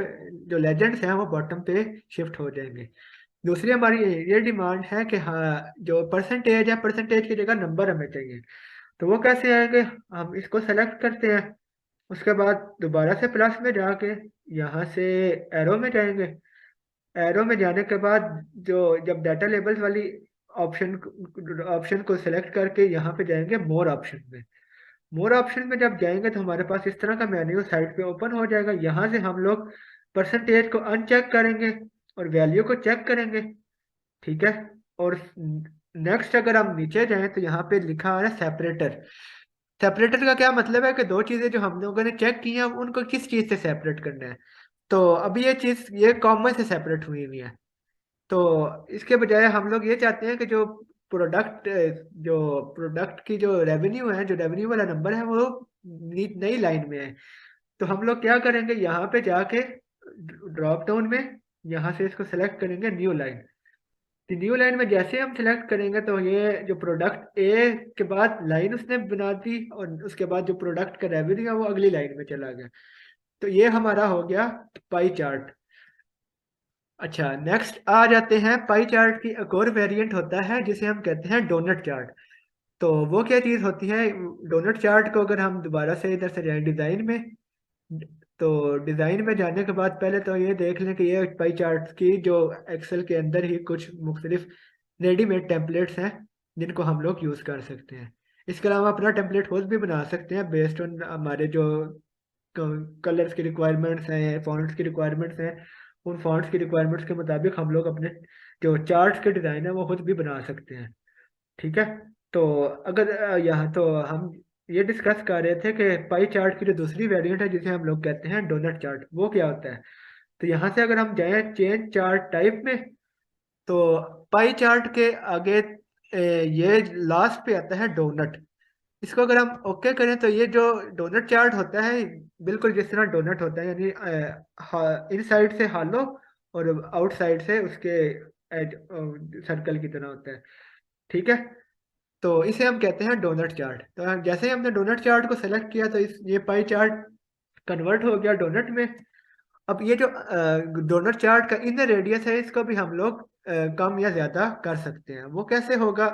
जो लेजेंड्स हैं वो बॉटम पे शिफ्ट हो जाएंगे। दूसरी हमारी ये डिमांड है कि हाँ, जो परसेंटेज है, परसेंटेज की जगह नंबर हमें चाहिए। तो वो कैसे आएंगे? हम इसको सेलेक्ट करते हैं, उसके बाद दोबारा से प्लस में जाके यहाँ से एरो में जाएंगे। एरो में जाने के बाद जो जब डाटा लेबल्स वाली ऑप्शन ऑप्शन को सेलेक्ट करके यहाँ पे जाएंगे मोर ऑप्शन में। मोर ऑप्शन में जब जाएंगे तो हमारे पास इस तरह का मेन्यू साइड पे ओपन हो जाएगा। यहाँ से हम लोग परसेंटेज को अनचेक करेंगे और वैल्यू को चेक करेंगे। ठीक है। और नेक्स्ट अगर हम नीचे जाएं तो यहाँ पे लिखा आ रहा है सेपरेटर। सेपरेटर का क्या मतलब है कि दो चीजें जो हम लोगों ने चेक की हैं उनको किस चीज से सेपरेट करना है। तो अभी ये चीज ये कॉमन से सेपरेट हुई हुई है। तो इसके बजाय हम लोग ये चाहते हैं कि प्रोडक्ट जो प्रोडक्ट की जो रेवेन्यू है, जो रेवेन्यू वाला नंबर है, वो नई लाइन में है। तो हम लोग क्या करेंगे, यहाँ पे जाके ड्रॉप डाउन में यहाँ से इसको सेलेक्ट करेंगे न्यू लाइन। तो न्यू लाइन में जैसे हम सेलेक्ट करेंगे तो ये जो प्रोडक्ट ए के बाद लाइन उसने बना दी और उसके बाद जो प्रोडक्ट का रेवेन्यू है वो अगली लाइन में चला गया। तो ये हमारा हो गया पाई चार्ट। अच्छा, नेक्स्ट आ जाते हैं। पाई चार्ट की एक और वेरिएंट होता है जिसे हम कहते हैं डोनट चार्ट। तो वो क्या चीज़ होती है? डोनट चार्ट को अगर हम दोबारा से इधर से जाएं डिज़ाइन में, तो डिज़ाइन में जाने के बाद पहले तो ये देख लें कि ये पाई चार्ट की जो एक्सेल के अंदर ही कुछ मुख्तलिफ रेडीमेड टेम्पलेट्स हैं जिनको हम लोग यूज़ कर सकते हैं। इसके अलावा अपना टेम्पलेट खुद भी बना सकते हैं बेस्ड ऑन हमारे जो कलर्स की रिक्वायरमेंट्स हैं, फॉन्ट्स की रिक्वायरमेंट्स हैं। उन फॉन्ट्स की रिक्वायरमेंट्स के मुताबिक हम लोग अपने जो चार्ट्स के डिज़ाइन है वो खुद भी बना सकते हैं। ठीक है। तो अगर यहाँ तो हम ये डिस्कस कर रहे थे कि पाई चार्ट की जो दूसरी वेरिएंट है जिसे हम लोग कहते हैं डोनट चार्ट, वो क्या होता है। तो यहाँ से अगर हम जाएं चेंज चार्ट टाइप में, तो पाई चार्ट के आगे ये लास्ट पे आता है डोनट। इसको अगर हम ओके करें तो ये जो डोनट चार्ट होता है बिल्कुल जिस तरह डोनट होता है, यानी इन साइड से हालो और आउटसाइड से उसके एज सर्कल की तरह होता है। ठीक है। तो इसे हम कहते हैं डोनट चार्ट। तो जैसे ही हमने डोनट चार्ट को सेलेक्ट किया तो ये पाई चार्ट कन्वर्ट हो गया डोनट में। अब ये जो डोनट चार्ट का इनर रेडियस है इसको भी हम लोग कम या ज्यादा कर सकते हैं। वो कैसे होगा?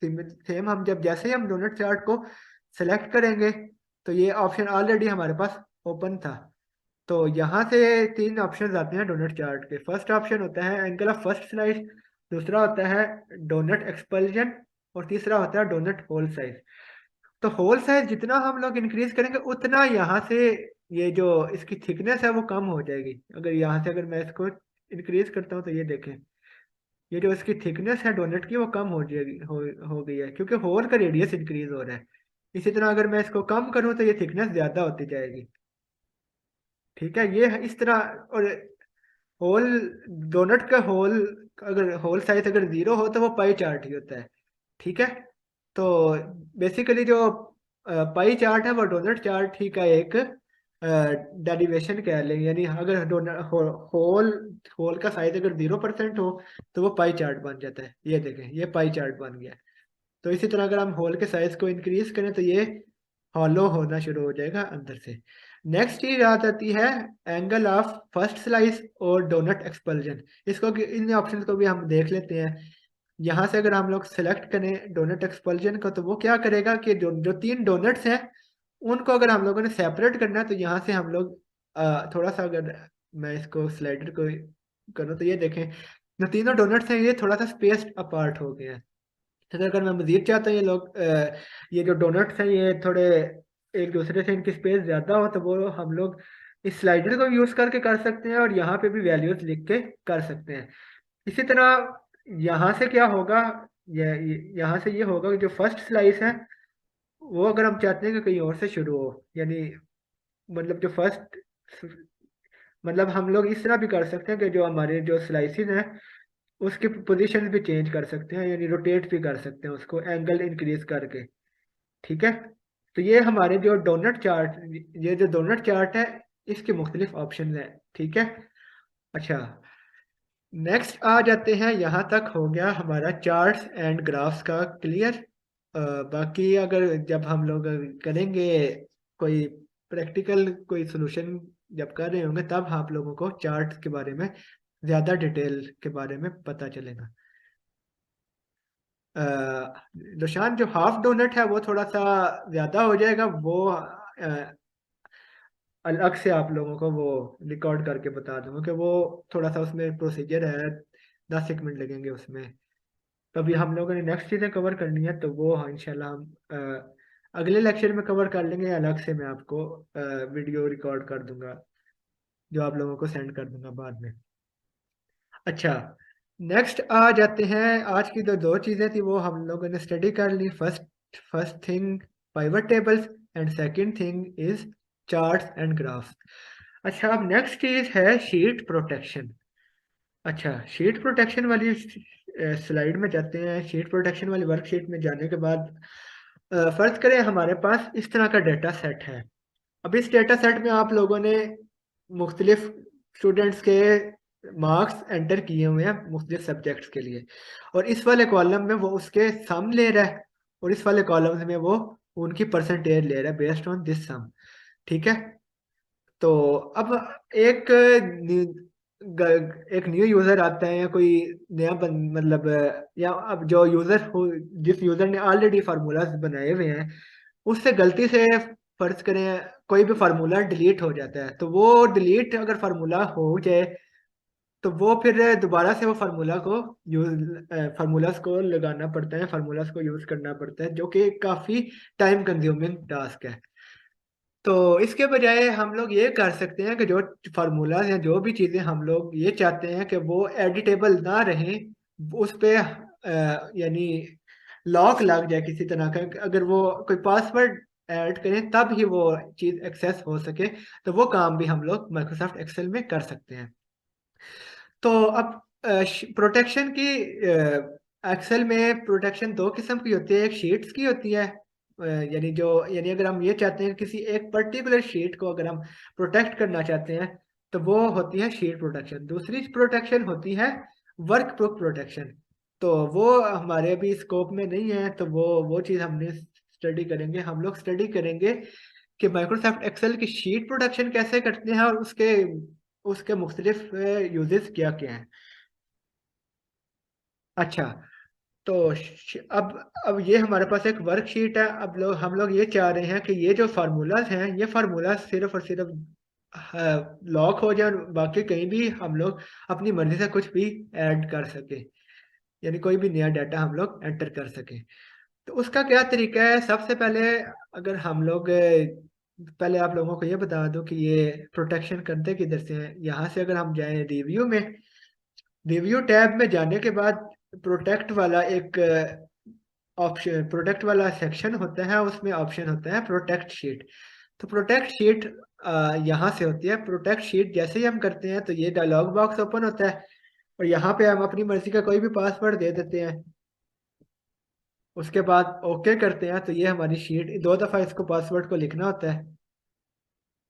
सेम हम जब जैसे ही हम डोनट चार्ट को सेलेक्ट करेंगे तो ये ऑप्शन ऑलरेडी हमारे पास ओपन था। तो यहाँ से तीन ऑप्शन आते हैं डोनट चार्ट के। फर्स्ट ऑप्शन होता है एंगल ऑफ फर्स्ट स्लाइस, दूसरा होता है डोनट एक्सपल्जन, और तीसरा होता है डोनट होल साइज। तो होल साइज जितना हम लोग इंक्रीज करेंगे उतना यहाँ से ये जो इसकी थिकनेस है वो कम हो जाएगी। अगर यहाँ से अगर मैं इसको इंक्रीज करता हूँ तो ये देखें, ये जो इसकी थिकनेस है डोनट की वो कम हो जाएगी, हो गई है, क्योंकि होल का रेडियस इंक्रीज हो रहा है। इसी तरह अगर मैं इसको कम करूँ तो ये थिकनेस ज्यादा होती जाएगी। ठीक है, ये है इस तरह। और होल डोनट का होल, अगर होल साइज अगर जीरो हो तो वो पाई चार्ट ही होता है। ठीक है। तो बेसिकली जो पाई चार्ट है वो डोनट चार्ट ही का एक डेरिवेशन कह लें। यानी अगर होल होल का साइज अगर 0% हो तो वो पाई चार्ट बन जाता है। ये देखें, ये पाई चार्ट बन गया। तो इसी तरह अगर हम होल के साइज को इंक्रीज करें तो ये हॉलो होना शुरू हो जाएगा अंदर से। नेक्स्ट चीज आ जाती है एंगल ऑफ फर्स्ट स्लाइस और डोनट एक्सपल्जन। इन ऑप्शन को भी हम देख लेते हैं। यहाँ से अगर हम लोग सेलेक्ट करें डोनट एक्सपल्जन को तो वो क्या करेगा कि जो जो तीन डोनट्स हैं उनको अगर हम लोगों ने सेपरेट करना है तो यहाँ से हम लोग थोड़ा सा, अगर मैं इसको स्लाइडर को करूँ तो ये देखें, जो तीनों डोनट्स हैं ये थोड़ा सा स्पेस्ड अपार्ट हो गए हैं। तो अगर मैं मजीद चाहता हूँ ये जो डोनट्स हैं ये थोड़े एक दूसरे से इनकी स्पेस ज़्यादा हो तो वो हम लोग इस स्लाइडर को यूज़ करके कर सकते हैं और यहाँ पे भी वैल्यूज लिख के कर सकते हैं। इसी तरह यहाँ से क्या होगा, यहाँ से ये होगा कि जो फर्स्ट स्लाइस है वो अगर हम चाहते हैं कि कहीं और से शुरू हो, यानी मतलब जो फर्स्ट, मतलब हम लोग इस तरह भी कर सकते हैं कि जो हमारे जो स्लाइसिस हैं उसकी पोजीशन भी चेंज कर सकते हैं, यानी रोटेट भी कर सकते हैं उसको एंगल इंक्रीज करके। ठीक है। तो ये हमारे जो डोनट चार्ट, ये जो डोनट चार्ट है इसके मुख्तलिफ ऑप्शन हैं। ठीक है। अच्छा, नेक्स्ट आ जाते हैं, यहाँ तक हो गया हमारा चार्ट्स एंड ग्राफ्स का क्लियर। बाकी अगर जब हम लोग करेंगे कोई प्रैक्टिकल कोई सोल्यूशन जब कर रहे होंगे तब आप लोगों को चार्ट्स के बारे में ज़्यादा डिटेल के बारे में पता चलेगा। निशान जो हाफ डोनट है वो थोड़ा सा ज़्यादा हो जाएगा, वो अलग से आप लोगों को वो रिकॉर्ड करके बता दूंगा कि वो थोड़ा सा उसमें प्रोसीजर है, 10 एक मिनट लगेंगे उसमें। तभी हम लोगों ने नेक्स्ट चीज़ें कवर करनी है तो वो हाँ इंशाल्लाह हम अगले लेक्चर में कवर कर लेंगे। अलग से मैं आपको वीडियो रिकॉर्ड कर दूंगा जो आप लोगों को सेंड कर दूंगा बाद में। अच्छा, नेक्स्ट आ जाते हैं, आज की दो चीज़ें थी वो हम लोगों ने स्टडी कर ली। First first thing pivot tables and second thing is charts and graphs. अच्छा, अब नेक्स्ट चीज़ है शीट प्रोटेक्शन। अच्छा, शीट प्रोटेक्शन वाली स्लाइड में जाते हैं। शीट प्रोटेक्शन वाली वर्कशीट में जाने के बाद फर्ज करें हमारे पास इस तरह का डेटा सेट है। अब इस डेटा सेट में आप लोगों ने मुख्तलिफ स्टूडेंट्स के मार्क्स एंटर किए हुए हैं मुख्तलिफ सब्जेक्ट्स के लिए, और इस वाले कॉलम में वो उसके सम ले रहा है और इस वाले कॉलम में वो उनकी परसेंटेज ले रहा है बेस्ड ऑन दिस सम। ठीक है। तो अब एक एक न्यू यूजर आता है या कोई नया मतलब या अब जो यूजर हो, जिस यूजर ने ऑलरेडी फार्मूलाज बनाए हुए हैं उससे गलती से फर्ज करें कोई भी फार्मूला डिलीट हो जाता है, तो वो डिलीट अगर फार्मूला हो जाए तो वो फिर दोबारा से वो फार्मूला को यूज फार्मूलाज को लगाना पड़ता है, फार्मूलाज को यूज करना पड़ता है, जो कि काफी टाइम कंज्यूमिंग टास्क है। तो इसके बजाय हम लोग ये कर सकते हैं कि जो फार्मूलाज हैं, जो भी चीज़ें हम लोग ये चाहते हैं कि वो एडिटेबल ना रहें, उस पे यानी लॉक लग जाए किसी तरह का, अगर वो कोई पासवर्ड ऐड करें तब ही वो चीज़ एक्सेस हो सके। तो वो काम भी हम लोग माइक्रोसॉफ्ट एक्सेल में कर सकते हैं। तो अब प्रोटेक्शन की, एक्सेल में प्रोटेक्शन दो किस्म की होती है। एक शीट्स की होती है, यानी अगर हम ये चाहते हैं किसी एक पर्टिकुलर शीट को अगर हम प्रोटेक्ट करना चाहते हैं तो वो होती है शीट प्रोटेक्शन। दूसरी प्रोटेक्शन होती है वर्क बुक प्रोटेक्शन। तो वो हमारे अभी स्कोप में नहीं है, तो वो चीज़ हमने स्टडी करेंगे। हम लोग स्टडी करेंगे कि माइक्रोसॉफ्ट एक्सेल की शीट प्रोटेक्शन कैसे करते हैं और उसके उसके मुख्तलिफ यूजेस क्या क्या हैं। अच्छा, तो अब ये हमारे पास एक वर्कशीट है। अब हम लोग ये चाह रहे हैं कि ये जो फार्मूलाज हैं ये फार्मूलाज सिर्फ और सिर्फ लॉक हो जाए और बाकी कहीं भी हम लोग अपनी मर्जी से कुछ भी ऐड कर सके, यानी कोई भी नया डाटा हम लोग एंटर कर सके। तो उसका क्या तरीका है? सबसे पहले अगर हम लोग पहले आप लोगों को ये बता दूं कि ये प्रोटेक्शन करते किधर से हैं। यहाँ से अगर हम जाएं रिव्यू में, रिव्यू टैब में जाने के बाद प्रोटेक्ट वाला एक ऑप्शन, प्रोटेक्ट वाला सेक्शन होता है, उसमें ऑप्शन होता है प्रोटेक्ट शीट। तो प्रोटेक्ट शीट यहाँ से होती है। प्रोटेक्ट शीट जैसे ही हम करते हैं तो ये डायलॉग बॉक्स ओपन होता है और यहाँ पे हम अपनी मर्जी का कोई भी पासवर्ड दे देते हैं। उसके बाद ओके करते हैं तो ये हमारी शीट, 2 दफ़ा इसको पासवर्ड को लिखना होता है।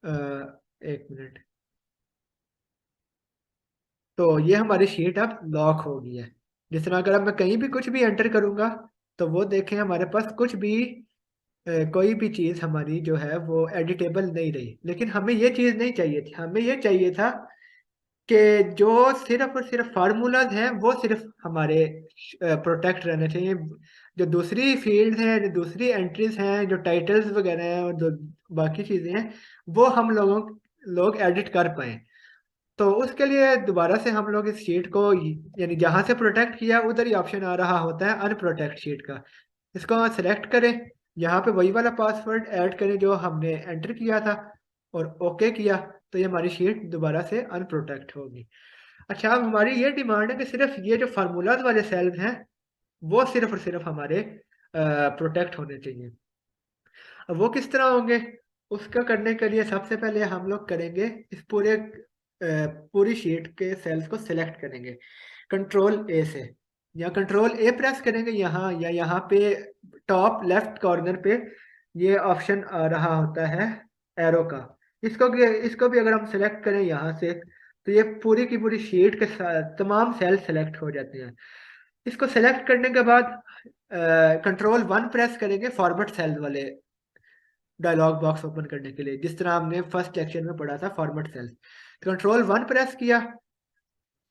अ, एक मिनट। तो ये हमारी शीट अब लॉक हो गई है। जिस तरह अगर अब मैं कहीं भी कुछ भी एंटर करूंगा तो वो देखें हमारे पास कुछ भी कोई भी चीज़ हमारी जो है वो एडिटेबल नहीं रही। लेकिन हमें ये चीज़ नहीं चाहिए थी, हमें ये चाहिए था कि जो सिर्फ और सिर्फ फार्मूलाज हैं वो सिर्फ हमारे प्रोटेक्ट रहने चाहिए। जो दूसरी फील्ड हैं, जो दूसरी एंट्रीज हैं, जो टाइटल्स वगैरह हैं और जो बाकी चीज़ें हैं वो हम लोग एडिट कर पाए। तो उसके लिए दोबारा से हम लोग इस शीट को, यानी जहां से प्रोटेक्ट किया उधर ही ऑप्शन आ रहा होता है अनप्रोटेक्ट शीट का, इसको सेलेक्ट करें। यहाँ पे वही वाला पासवर्ड ऐड करें जो हमने एंटर किया था और ओके किया तो ये हमारी शीट दोबारा से अनप्रोटेक्ट होगी। अच्छा, अब हमारी ये डिमांड है कि सिर्फ ये जो फार्मूलाज वाले सेल्स हैं वो सिर्फ और सिर्फ हमारे प्रोटेक्ट होने चाहिए। अब वो किस तरह होंगे, उसका करने के लिए सबसे पहले हम लोग करेंगे इस पूरी शीट के सेल्स को सिलेक्ट करेंगे कंट्रोल ए से, या कंट्रोल ए प्रेस करेंगे यहाँ, या यहाँ पे टॉप लेफ्ट कॉर्नर पे ये ऑप्शन आ रहा होता है एरो का, इसको भी अगर हम सेलेक्ट करें यहाँ से, तो ये पूरी की पूरी शीट के साथ तमाम सेल सेलेक्ट हो जाते हैं। इसको सेलेक्ट करने के बाद कंट्रोल वन प्रेस करेंगे फॉर्मेट सेल वाले डायलॉग बॉक्स ओपन करने के लिए, जिस तरह हमने फर्स्ट सेक्शन में पढ़ा था फॉर्मेट सेल्स। तो कंट्रोल वन प्रेस किया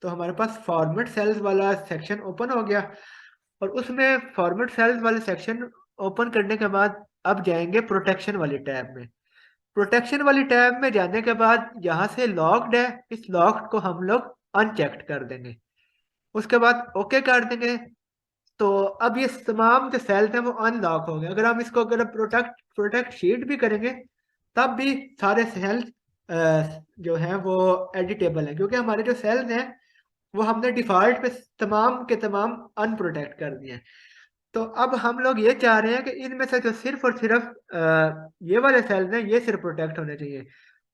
तो हमारे पास फॉर्मेट सेल्स वाला सेक्शन ओपन हो गया, और उसमें फॉर्मेट सेल्स वाले सेक्शन ओपन करने के बाद अब जाएंगे प्रोटेक्शन वाली टैब में। प्रोटेक्शन वाली टैब में जाने के बाद यहाँ से लॉक्ड है, इस लॉक्ड को हम लोग अनचेक्ड कर देंगे, उसके बाद ओके कर देंगे। तो अब ये तमाम जो सेल्स हैं वो अनलॉक हो गए। अगर हम प्रोटेक्ट प्रोटेक्ट शीट भी करेंगे तब भी सारे सेल्स जो हैं वो एडिटेबल हैं, क्योंकि हमारे जो सेल्स हैं वो हमने डिफॉल्ट पे तमाम के तमाम अनप्रोटेक्ट कर दिए हैं। तो अब हम लोग ये चाह रहे हैं कि इनमें से जो सिर्फ और सिर्फ ये वाले सेल्स हैं ये सिर्फ प्रोटेक्ट होने चाहिए।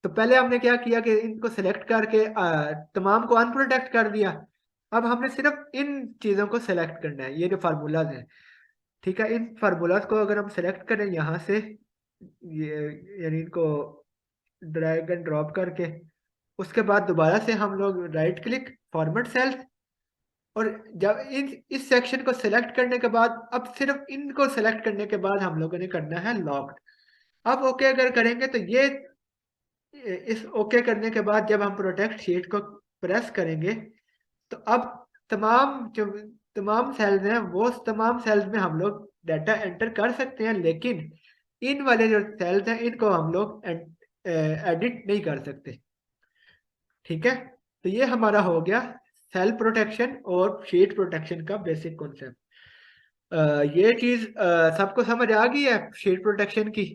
तो पहले हमने क्या किया कि इनको सिलेक्ट करके तमाम को अनप्रोटेक्ट कर दिया। अब हमने सिर्फ इन चीज़ों को सिलेक्ट करना है, ये जो फार्मूलाज हैं, ठीक है, इन फार्मूलाज को अगर हम सिलेक्ट करें यहाँ से, ये यानी इनको ड्रैग एंड ड्रॉप करके, उसके बाद दोबारा से हम लोग राइट क्लिक फॉर्मेट सेल्स, और जब इस सेक्शन को सिलेक्ट करने के बाद अब सिर्फ इनको सिलेक्ट करने के बाद हम लोगों ने करना है लॉक्ड। अब ओके अगर करेंगे तो ये इस ओके करने के बाद जब हम प्रोटेक्ट शीट को प्रेस करेंगे तो अब जो तमाम सेल्स हैं वो तमाम सेल्स में हम लोग डाटा एंटर कर सकते हैं, लेकिन इन वाले जो सेल्स हैं इनको हम लोग एडिट नहीं कर सकते। ठीक है, तो ये हमारा हो गया सेल प्रोटेक्शन और शीट प्रोटेक्शन का बेसिक कॉन्सेप्ट। ये चीज सबको समझ आ गई है शीट प्रोटेक्शन की?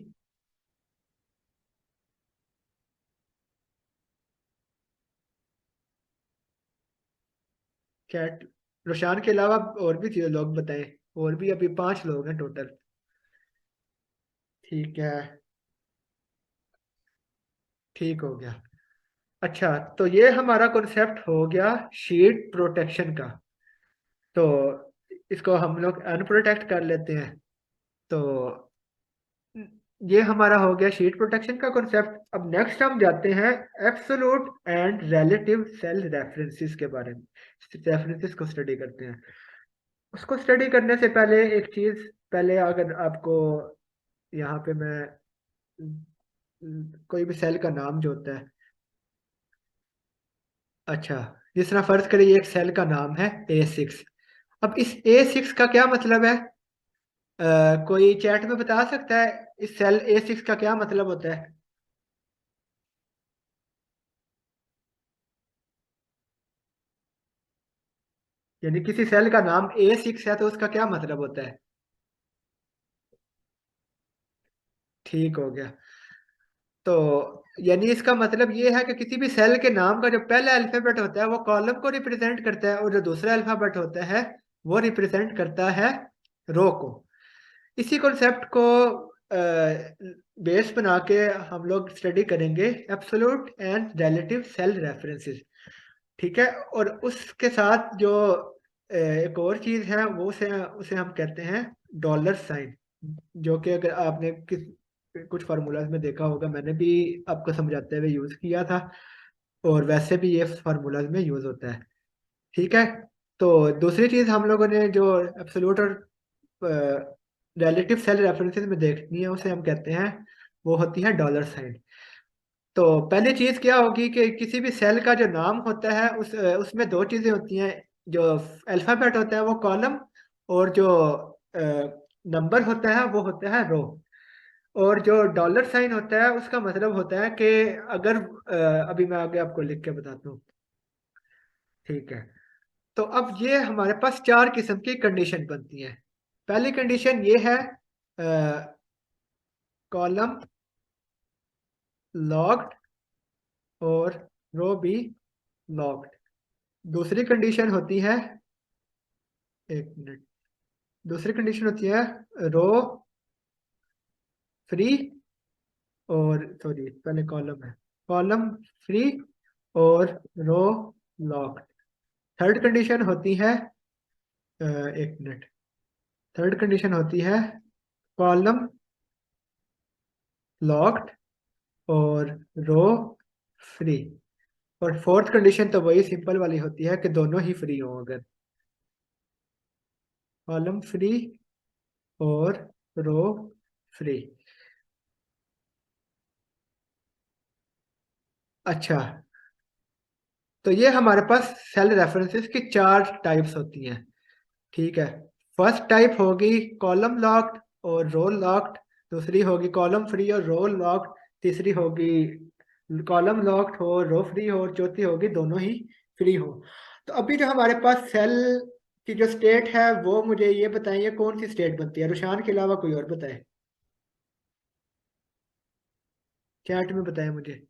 क्या रोशान के अलावा और भी लोग बताएं? और भी अभी 5 लोग हैं टोटल। ठीक है, ठीक हो गया। अच्छा, तो ये हमारा कॉन्सेप्ट हो गया शीट प्रोटेक्शन का। तो इसको हम लोग अनप्रोटेक्ट कर लेते हैं। तो ये हमारा हो गया शीट प्रोटेक्शन का कॉन्सेप्ट। अब नेक्स्ट हम जाते हैं absolute and relative cell references के बारे में, रेफरेंसेस को स्टडी करते हैं। उसको स्टडी करने से पहले एक चीज, पहले अगर आपको यहाँ पे मैं कोई भी सेल का नाम जो होता है, अच्छा, जिस तरह फर्ज करिए एक सेल का नाम है A6। अब इस A6 का क्या मतलब है? कोई चैट में बता सकता है इस सेल A6 का क्या मतलब होता है? यानी किसी सेल का नाम A6 है तो उसका क्या मतलब होता है? ठीक हो गया। तो यानी इसका मतलब ये है कि किसी भी सेल के नाम का जो पहला अल्फाबेट होता है वो कॉलम को रिप्रेजेंट करता है, और जो दूसरा अल्फाबेट होता है वो रिप्रेजेंट करता है रो को। इसी कॉन्सेप्ट को बेस बना के हम लोग स्टडी करेंगे absolute and relative cell references. ठीक है, और उसके साथ जो एक और चीज है वो उसे उसे हम कहते हैं डॉलर साइन, जो कि अगर आपने कुछ फार्मूलाज में देखा होगा, मैंने भी आपको समझाते हुए यूज किया था, और वैसे भी ये फार्मूलाज में यूज होता है। ठीक है, तो दूसरी चीज हम लोगों ने जो एब्सोल्यूट और रिलेटिव सेल रेफरेंसेस में देखनी है उसे हम कहते हैं, वो होती है डॉलर साइन। तो पहली चीज क्या होगी कि किसी भी सेल का जो नाम होता है उसमें दो चीजें होती हैं। जो अल्फाबेट होता है वो कॉलम, और जो नंबर होता है वो होता है रो। और जो डॉलर साइन होता है उसका मतलब होता है कि अगर अभी मैं आगे आपको लिख के बताता हूँ। ठीक है, तो अब ये हमारे पास 4 किस्म की कंडीशन बनती है। पहली कंडीशन ये है कॉलम लॉक्ड और रो भी लॉक्ड। दूसरी कंडीशन होती है, एक मिनट, दूसरी कंडीशन होती है रो फ्री, और सॉरी पहले कॉलम है, कॉलम फ्री और रो लॉक्ड। थर्ड कंडीशन होती है, एक मिनट, थर्ड कंडीशन होती है कॉलम लॉक्ड और रो फ्री। और फोर्थ कंडीशन तो वही सिंपल वाली होती है कि दोनों ही फ्री हो, अगर कॉलम फ्री और रो फ्री। अच्छा, तो ये हमारे पास सेल रेफरेंसेस की चार टाइप्स होती हैं। ठीक है, फर्स्ट टाइप होगी कॉलम लॉक्ड और रो लॉक्ड, दूसरी होगी कॉलम फ्री और रो लॉक्ड, तीसरी होगी कॉलम लॉक्ड हो रो फ्री हो, और चौथी होगी दोनों ही फ्री हो। तो अभी जो हमारे पास सेल की जो स्टेट है वो मुझे ये बताइए कौन सी स्टेट बनती है, रुशान के अलावा कोई और बताए, चैट में बताए मुझे।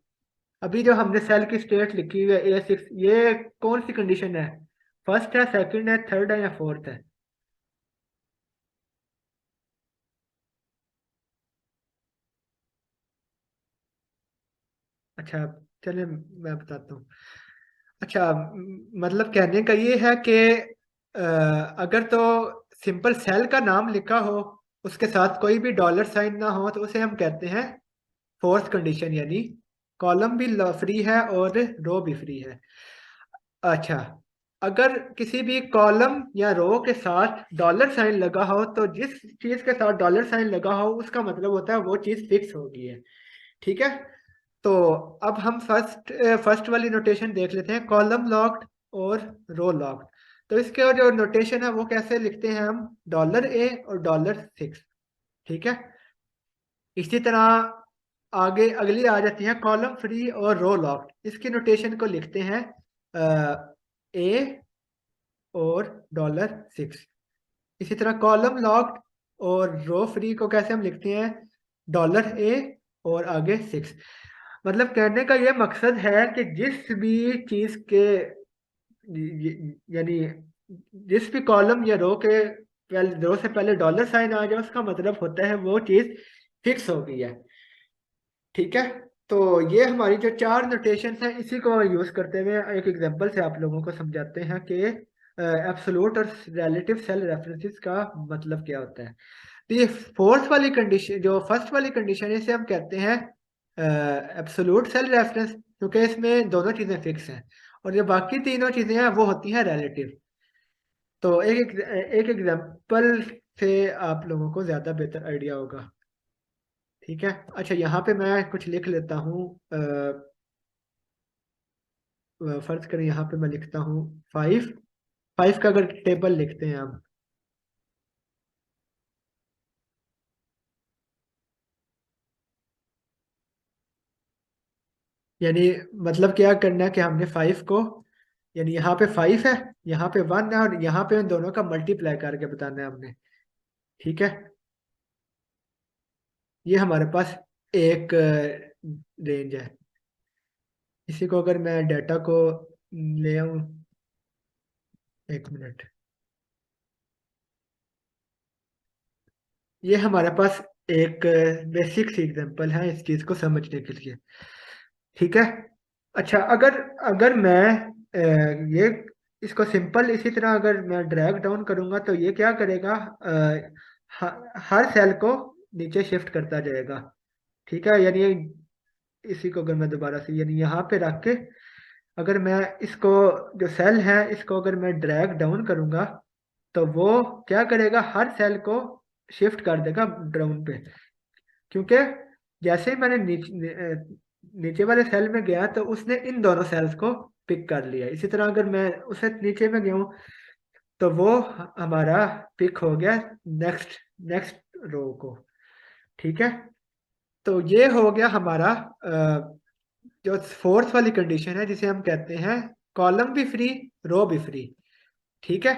अभी जो हमने सेल की स्टेट लिखी हुई है A6, ये कौन सी कंडीशन है, फर्स्ट है, सेकंड है, थर्ड है या फोर्थ है? अच्छा, चलिए मैं बताता हूँ। अच्छा, मतलब कहने का ये है कि अगर तो सिंपल सेल का नाम लिखा हो, उसके साथ कोई भी डॉलर साइन ना हो, तो उसे हम कहते हैं फोर्थ कंडीशन, यानी कॉलम भी फ्री है और रो भी फ्री है। अच्छा, अगर किसी भी कॉलम या रो के साथ डॉलर साइन लगा हो, तो जिस चीज के साथ डॉलर साइन लगा हो उसका मतलब होता है वो चीज फिक्स हो गई है। ठीक है, तो अब हम फर्स्ट वाली नोटेशन देख लेते हैं, कॉलम लॉक्ड और रो लॉक्ड। तो इसके जो नोटेशन है वो कैसे लिखते हैं हम, $A और $6। ठीक है, इसी तरह आगे अगली आ जाती है कॉलम फ्री और रो लॉक्ड, इसकी नोटेशन को लिखते हैं ए और $6। इसी तरह कॉलम लॉक्ड और रो फ्री को कैसे हम लिखते हैं, $A और आगे 6। मतलब कहने का ये मकसद है कि जिस भी चीज के यानी जिस भी कॉलम या रो के पहले, रो से पहले डॉलर साइन आ जाए, उसका मतलब होता है वो चीज फिक्स हो गई है। ठीक है, तो ये हमारी जो चार नोटेशन है इसी को यूज करते हुए एक एग्जांपल से आप लोगों को समझाते हैं कि एब्सोल्यूट और रिलेटिव सेल रेफरेंसेस का मतलब क्या होता है। तो ये फोर्थ वाली कंडीशन, जो फर्स्ट वाली कंडीशन है, इसे हम कहते हैं एब्सोल्यूट सेल रेफरेंस, क्योंकि इसमें दोनों चीजें फिक्स हैं, और जो बाकी तीनों चीजें हैं वो होती हैं रिलेटिव। तो एक एग्जांपल से आप लोगों को ज्यादा बेहतर आइडिया होगा। ठीक है, अच्छा यहाँ पे मैं कुछ लिख लेता हूँ, फर्ज करें यहाँ पे मैं लिखता हूँ 5। 5 का अगर टेबल लिखते हैं हम, यानी मतलब क्या करना है कि हमने 5 को, यानी यहाँ पे 5 है, यहाँ पे 1 है, और यहाँ पे उन दोनों का मल्टीप्लाई करके बताना है हमने। ठीक है, ये हमारे पास एक रेंज है। इसी को अगर मैं डाटा को ले आऊँ, एक मिनट, ये हमारे पास एक बेसिक सी एग्जांपल है इस चीज को समझने के लिए। ठीक है, अच्छा, अगर अगर मैं ये इसको सिंपल इसी तरह अगर मैं ड्रैग डाउन करूंगा, तो ये क्या करेगा, हर सेल को नीचे शिफ्ट करता जाएगा। ठीक है, यानी इसी को अगर मैं दोबारा से यानी यहाँ पे रख के, अगर मैं इसको, जो सेल है इसको अगर मैं ड्रैग डाउन करूंगा, तो वो क्या करेगा, हर सेल को शिफ्ट कर देगा डाउन पे, क्योंकि जैसे ही मैंने नीचे वाले सेल में गया तो उसने इन दोनों सेल्स को पिक कर लिया। इसी तरह अगर मैं उसे नीचे में गया हूँ, तो वो हमारा पिक हो गया नेक्स्ट नेक्स्ट रो को। ठीक है, तो ये हो गया हमारा जो फोर्थ वाली कंडीशन है, जिसे हम कहते हैं कॉलम भी फ्री, रो भी फ्री। ठीक है,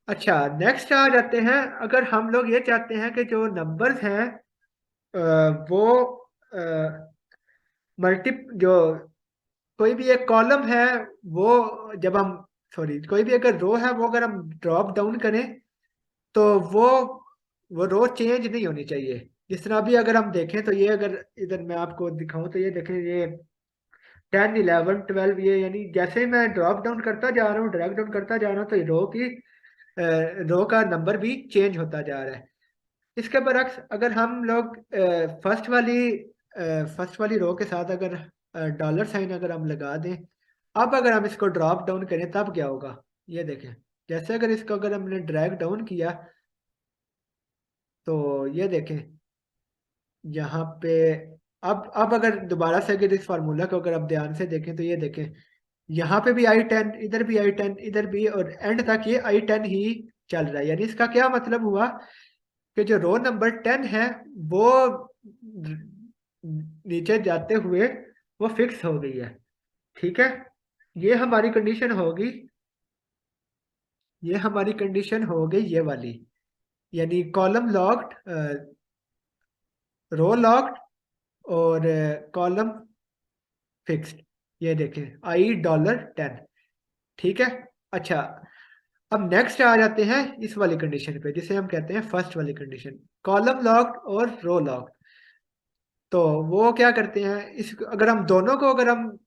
अच्छा, नेक्स्ट आ जाते हैं, अगर हम लोग ये चाहते हैं कि जो नंबर्स हैं वो मल्टी जो कोई भी एक कॉलम है वो, जब हम, सॉरी, कोई भी अगर रो है वो अगर हम ड्रॉप डाउन करें, तो वो रो चेंज नहीं होनी चाहिए। जिस तरह अभी अगर हम देखें तो ये, अगर इधर मैं आपको दिखाऊं तो ये देखें, ये 10 11 12, ये यानी जैसे ही मैं ड्रॉप डाउन करता जा रहा हूँ, ड्रैग डाउन करता जा रहा हूँ, तो रो का नंबर भी चेंज होता जा रहा है। इसके बरक्स अगर हम लोग फर्स्ट वाली रो के साथ अगर डॉलर साइन अगर हम लगा दें, अब अगर हम इसको ड्रॉप डाउन करें तब क्या होगा, ये देखें। जैसे अगर इसको अगर हमने ड्रैग डाउन किया तो ये देखें यहाँ पे, अब अगर दोबारा से अगर इस फार्मूला को अगर आप ध्यान से देखें तो ये देखें, यहाँ पे भी I10, इधर भी I10, इधर भी, और एंड तक ये I10 ही चल रहा है। यानी इसका क्या मतलब हुआ कि जो रो नंबर 10 है वो नीचे जाते हुए वो फिक्स हो गई है। ठीक है, ये हमारी कंडीशन होगी, ये हमारी कंडीशन हो गई ये वाली, यानी कॉलम लॉक्ड, रो लॉक्ड, और कॉलम फिक्स्ड। ये देखें $10। ठीक है। अच्छा, अब नेक्स्ट आ जाते हैं इस वाली कंडीशन पे, जिसे हम कहते हैं फर्स्ट वाली कंडीशन, कॉलम लॉक्ड और रो लॉक्ड। तो वो क्या करते हैं, इस अगर हम दोनों को अगर हम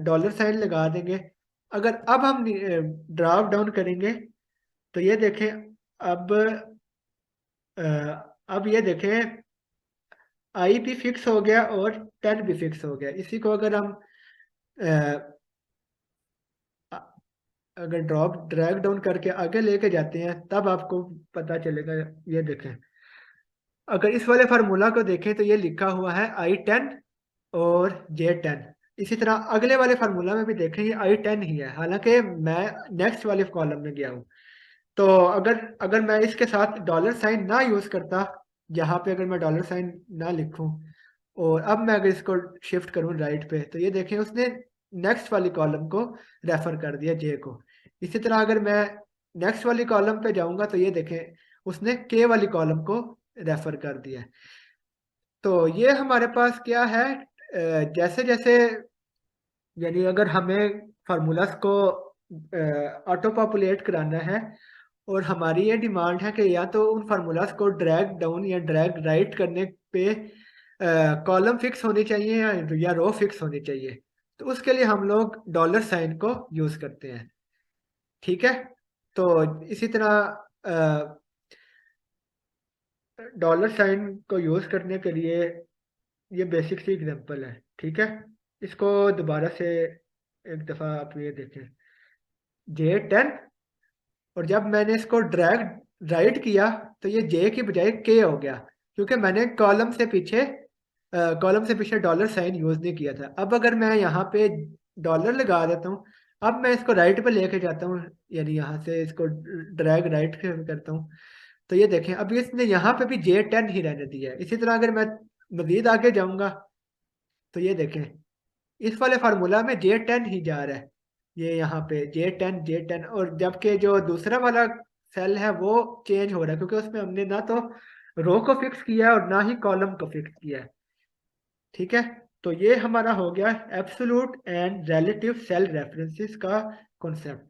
डॉलर साइन लगा देंगे, अगर अब हम ड्रॉप डाउन करेंगे तो ये देखें, अब अ, अब ये देखें आई भी फिक्स हो गया और 10 भी फिक्स हो गया। इसी को अगर हम अ, अगर ड्रॉप ड्रैग डाउन करके आगे लेके जाते हैं तब आपको पता चलेगा। ये देखें, अगर इस वाले फार्मूला को देखें तो ये लिखा हुआ है I10 और J10। इसी तरह अगले वाले फार्मूला में भी देखें, ये I10 ही है, हालांकि मैं नेक्स्ट वाले कॉलम में गया हूँ। तो अगर अगर मैं इसके साथ डॉलर साइन ना यूज करता, यहाँ पे अगर मैं डॉलर साइन ना लिखूं, और अब मैं अगर इसको शिफ्ट करूं राइट पे, तो ये देखें उसने नेक्स्ट वाली कॉलम को रेफर कर दिया, जे को। इसी तरह अगर मैं नेक्स्ट वाली कॉलम पे जाऊंगा तो ये देखें उसने के वाली कॉलम को रेफर कर दिया। तो ये हमारे पास क्या है, जैसे जैसे, यानी अगर हमें फार्मूलास को ऑटो पॉपुलेट कराना है, और हमारी ये डिमांड है कि या तो उन फार्मूलास को ड्रैग डाउन या ड्रैग राइट करने पे कॉलम फिक्स होनी चाहिए या रो फिक्स होनी चाहिए, तो उसके लिए हम लोग डॉलर साइन को यूज करते हैं। ठीक है। तो इसी तरह डॉलर साइन को यूज करने के लिए ये बेसिक सी एग्जांपल है। ठीक है, इसको दोबारा से एक दफ़ा आप ये देखें, J10, और जब मैंने इसको ड्रैग राइट किया तो ये जे की बजाय के हो गया, क्योंकि मैंने कॉलम से पीछे डॉलर साइन यूज नहीं किया था। अब अगर मैं यहाँ पे डॉलर लगा देता हूँ, अब मैं इसको राइट पे लेके जाता हूँ, यानी यहाँ से इसको ड्रैग राइट करता हूँ, तो ये देखें अब इसने यहाँ पे भी J10 ही रहने दिया है। इसी तरह अगर मैं मजीद आगे जाऊंगा तो ये देखें इस वाले फार्मूला में J10 ही जा रहा है, ये यहाँ पे J10 और जबकि जो दूसरा वाला सेल है वो चेंज हो रहा है, क्योंकि उसमें हमने ना तो रो को फिक्स किया है और ना ही कॉलम को फिक्स किया है। ठीक है, तो ये हमारा हो गया absolute and relative cell references का कॉन्सेप्ट।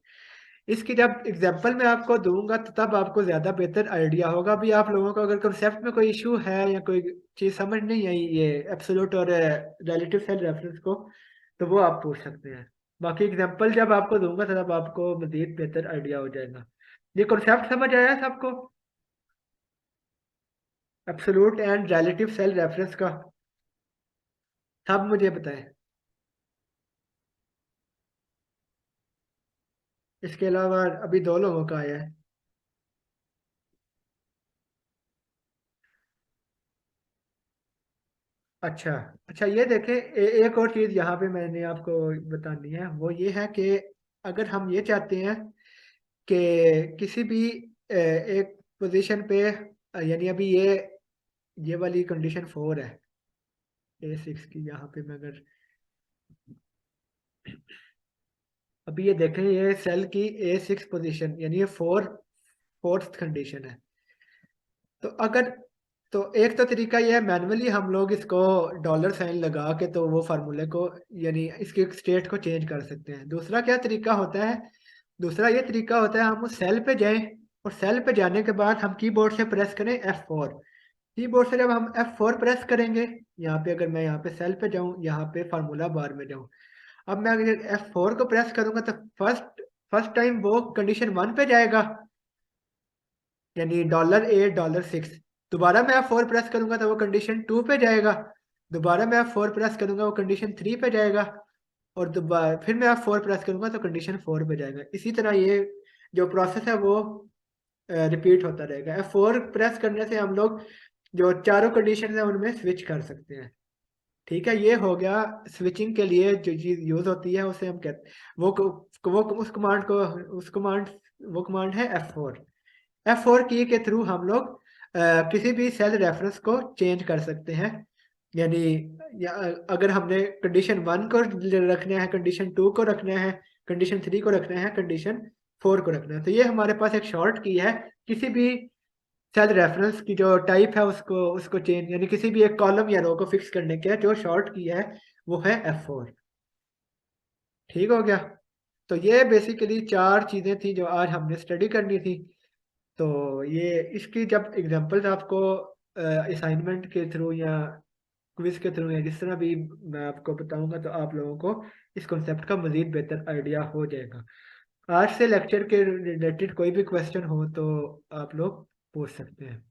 इसकी जब एग्जांपल मैं आपको दूंगा तो तब आपको ज़्यादा बेहतर आइडिया होगा। अभी आप लोगों को अगर कॉन्सेप्ट में कोई इशू है या कोई चीज़ समझ नहीं आई ये एब्सोल्यूट और रिलेटिव सेल रेफरेंस को, तो वो आप पूछ सकते हैं। बाकी एग्जांपल जब आपको दूंगा तो तब आपको मजीद बेहतर आइडिया हो जाएगा। ये कॉन्सेप्ट समझ आया सबको, absolute and relative cell reference का? सब मुझे बताएं। इसके अलावा अभी दो लोगों का आया है। अच्छा, अच्छा, ये देखें, एक और चीज़ यहाँ पे मैंने आपको बतानी है, वो ये है कि अगर हम ये चाहते हैं कि किसी भी एक पोजीशन पे, यानी अभी ये वाली कंडीशन 4 है A6 की, यहाँ पे मैं अगर अभी ये देखें, ये सेल की A6 पोजीशन, यानी ये फोर्थ कंडीशन है। तो अगर, तो एक तो तरीका ये है, मैनुअली हम लोग इसको डॉलर साइन लगा के तो वो फार्मूले को, यानी इसके स्टेट को चेंज कर सकते हैं। दूसरा क्या तरीका होता है, दूसरा ये तरीका होता है हम उस सेल पे जाएं और सेल पे जाने के बाद हम कीबोर्ड से प्रेस करें F4। कीबोर्ड से जब हम F4 प्रेस करेंगे, यहाँ पे अगर मैं यहाँ पे सेल पे जाऊँ, यहाँ पे फार्मूला बार में जाऊँ, अब मैं अगर F4 को प्रेस करूंगा तो फर्स्ट फर्स्ट टाइम वो कंडीशन 1 पे जाएगा, यानी $8 $6। दोबारा मैं F4 प्रेस करूंगा तो वो कंडीशन 2 पे जाएगा। दोबारा मैं F4 प्रेस करूंगा वो कंडीशन 3 पे जाएगा। और दोबारा फिर मैं F4 प्रेस करूंगा तो कंडीशन 4 पे जाएगा। इसी तरह ये जो प्रोसेस है वो रिपीट होता रहेगा। F4 प्रेस करने से हम लोग जो चारों कंडीशन है उनमें स्विच कर सकते हैं। ठीक है, ये हो गया स्विचिंग के लिए जो चीज यूज होती है उसे हम कहते वो उस कमांड को उस कमांड वो कमांड है F4 की के थ्रू हम लोग किसी भी सेल रेफरेंस को चेंज कर सकते हैं। यानी अगर हमने कंडीशन 1 को रखना है, कंडीशन 2 को रखना है, कंडीशन 3 को रखना है, कंडीशन 4 को रखना है, तो ये हमारे पास एक शॉर्ट की है किसी भी सेल रेफरेंस की जो टाइप है उसको उसको चेंज, यानी किसी भी एक कॉलम या रो को फिक्स करने के जो शॉर्ट की है वो है F4। ठीक हो गया। तो ये बेसिकली 4 चीजें थी जो आज हमने स्टडी करनी थी। तो ये इसकी जब एग्जांपल्स आपको असाइनमेंट के थ्रू या क्विज के थ्रू या जिस तरह भी मैं आपको बताऊंगा तो आप लोगों को इस कॉन्सेप्ट का मजीद बेहतर आइडिया हो जाएगा। आज से लेक्चर के रिलेटेड कोई भी क्वेश्चन हो तो आप लोग पूछ सकते हैं।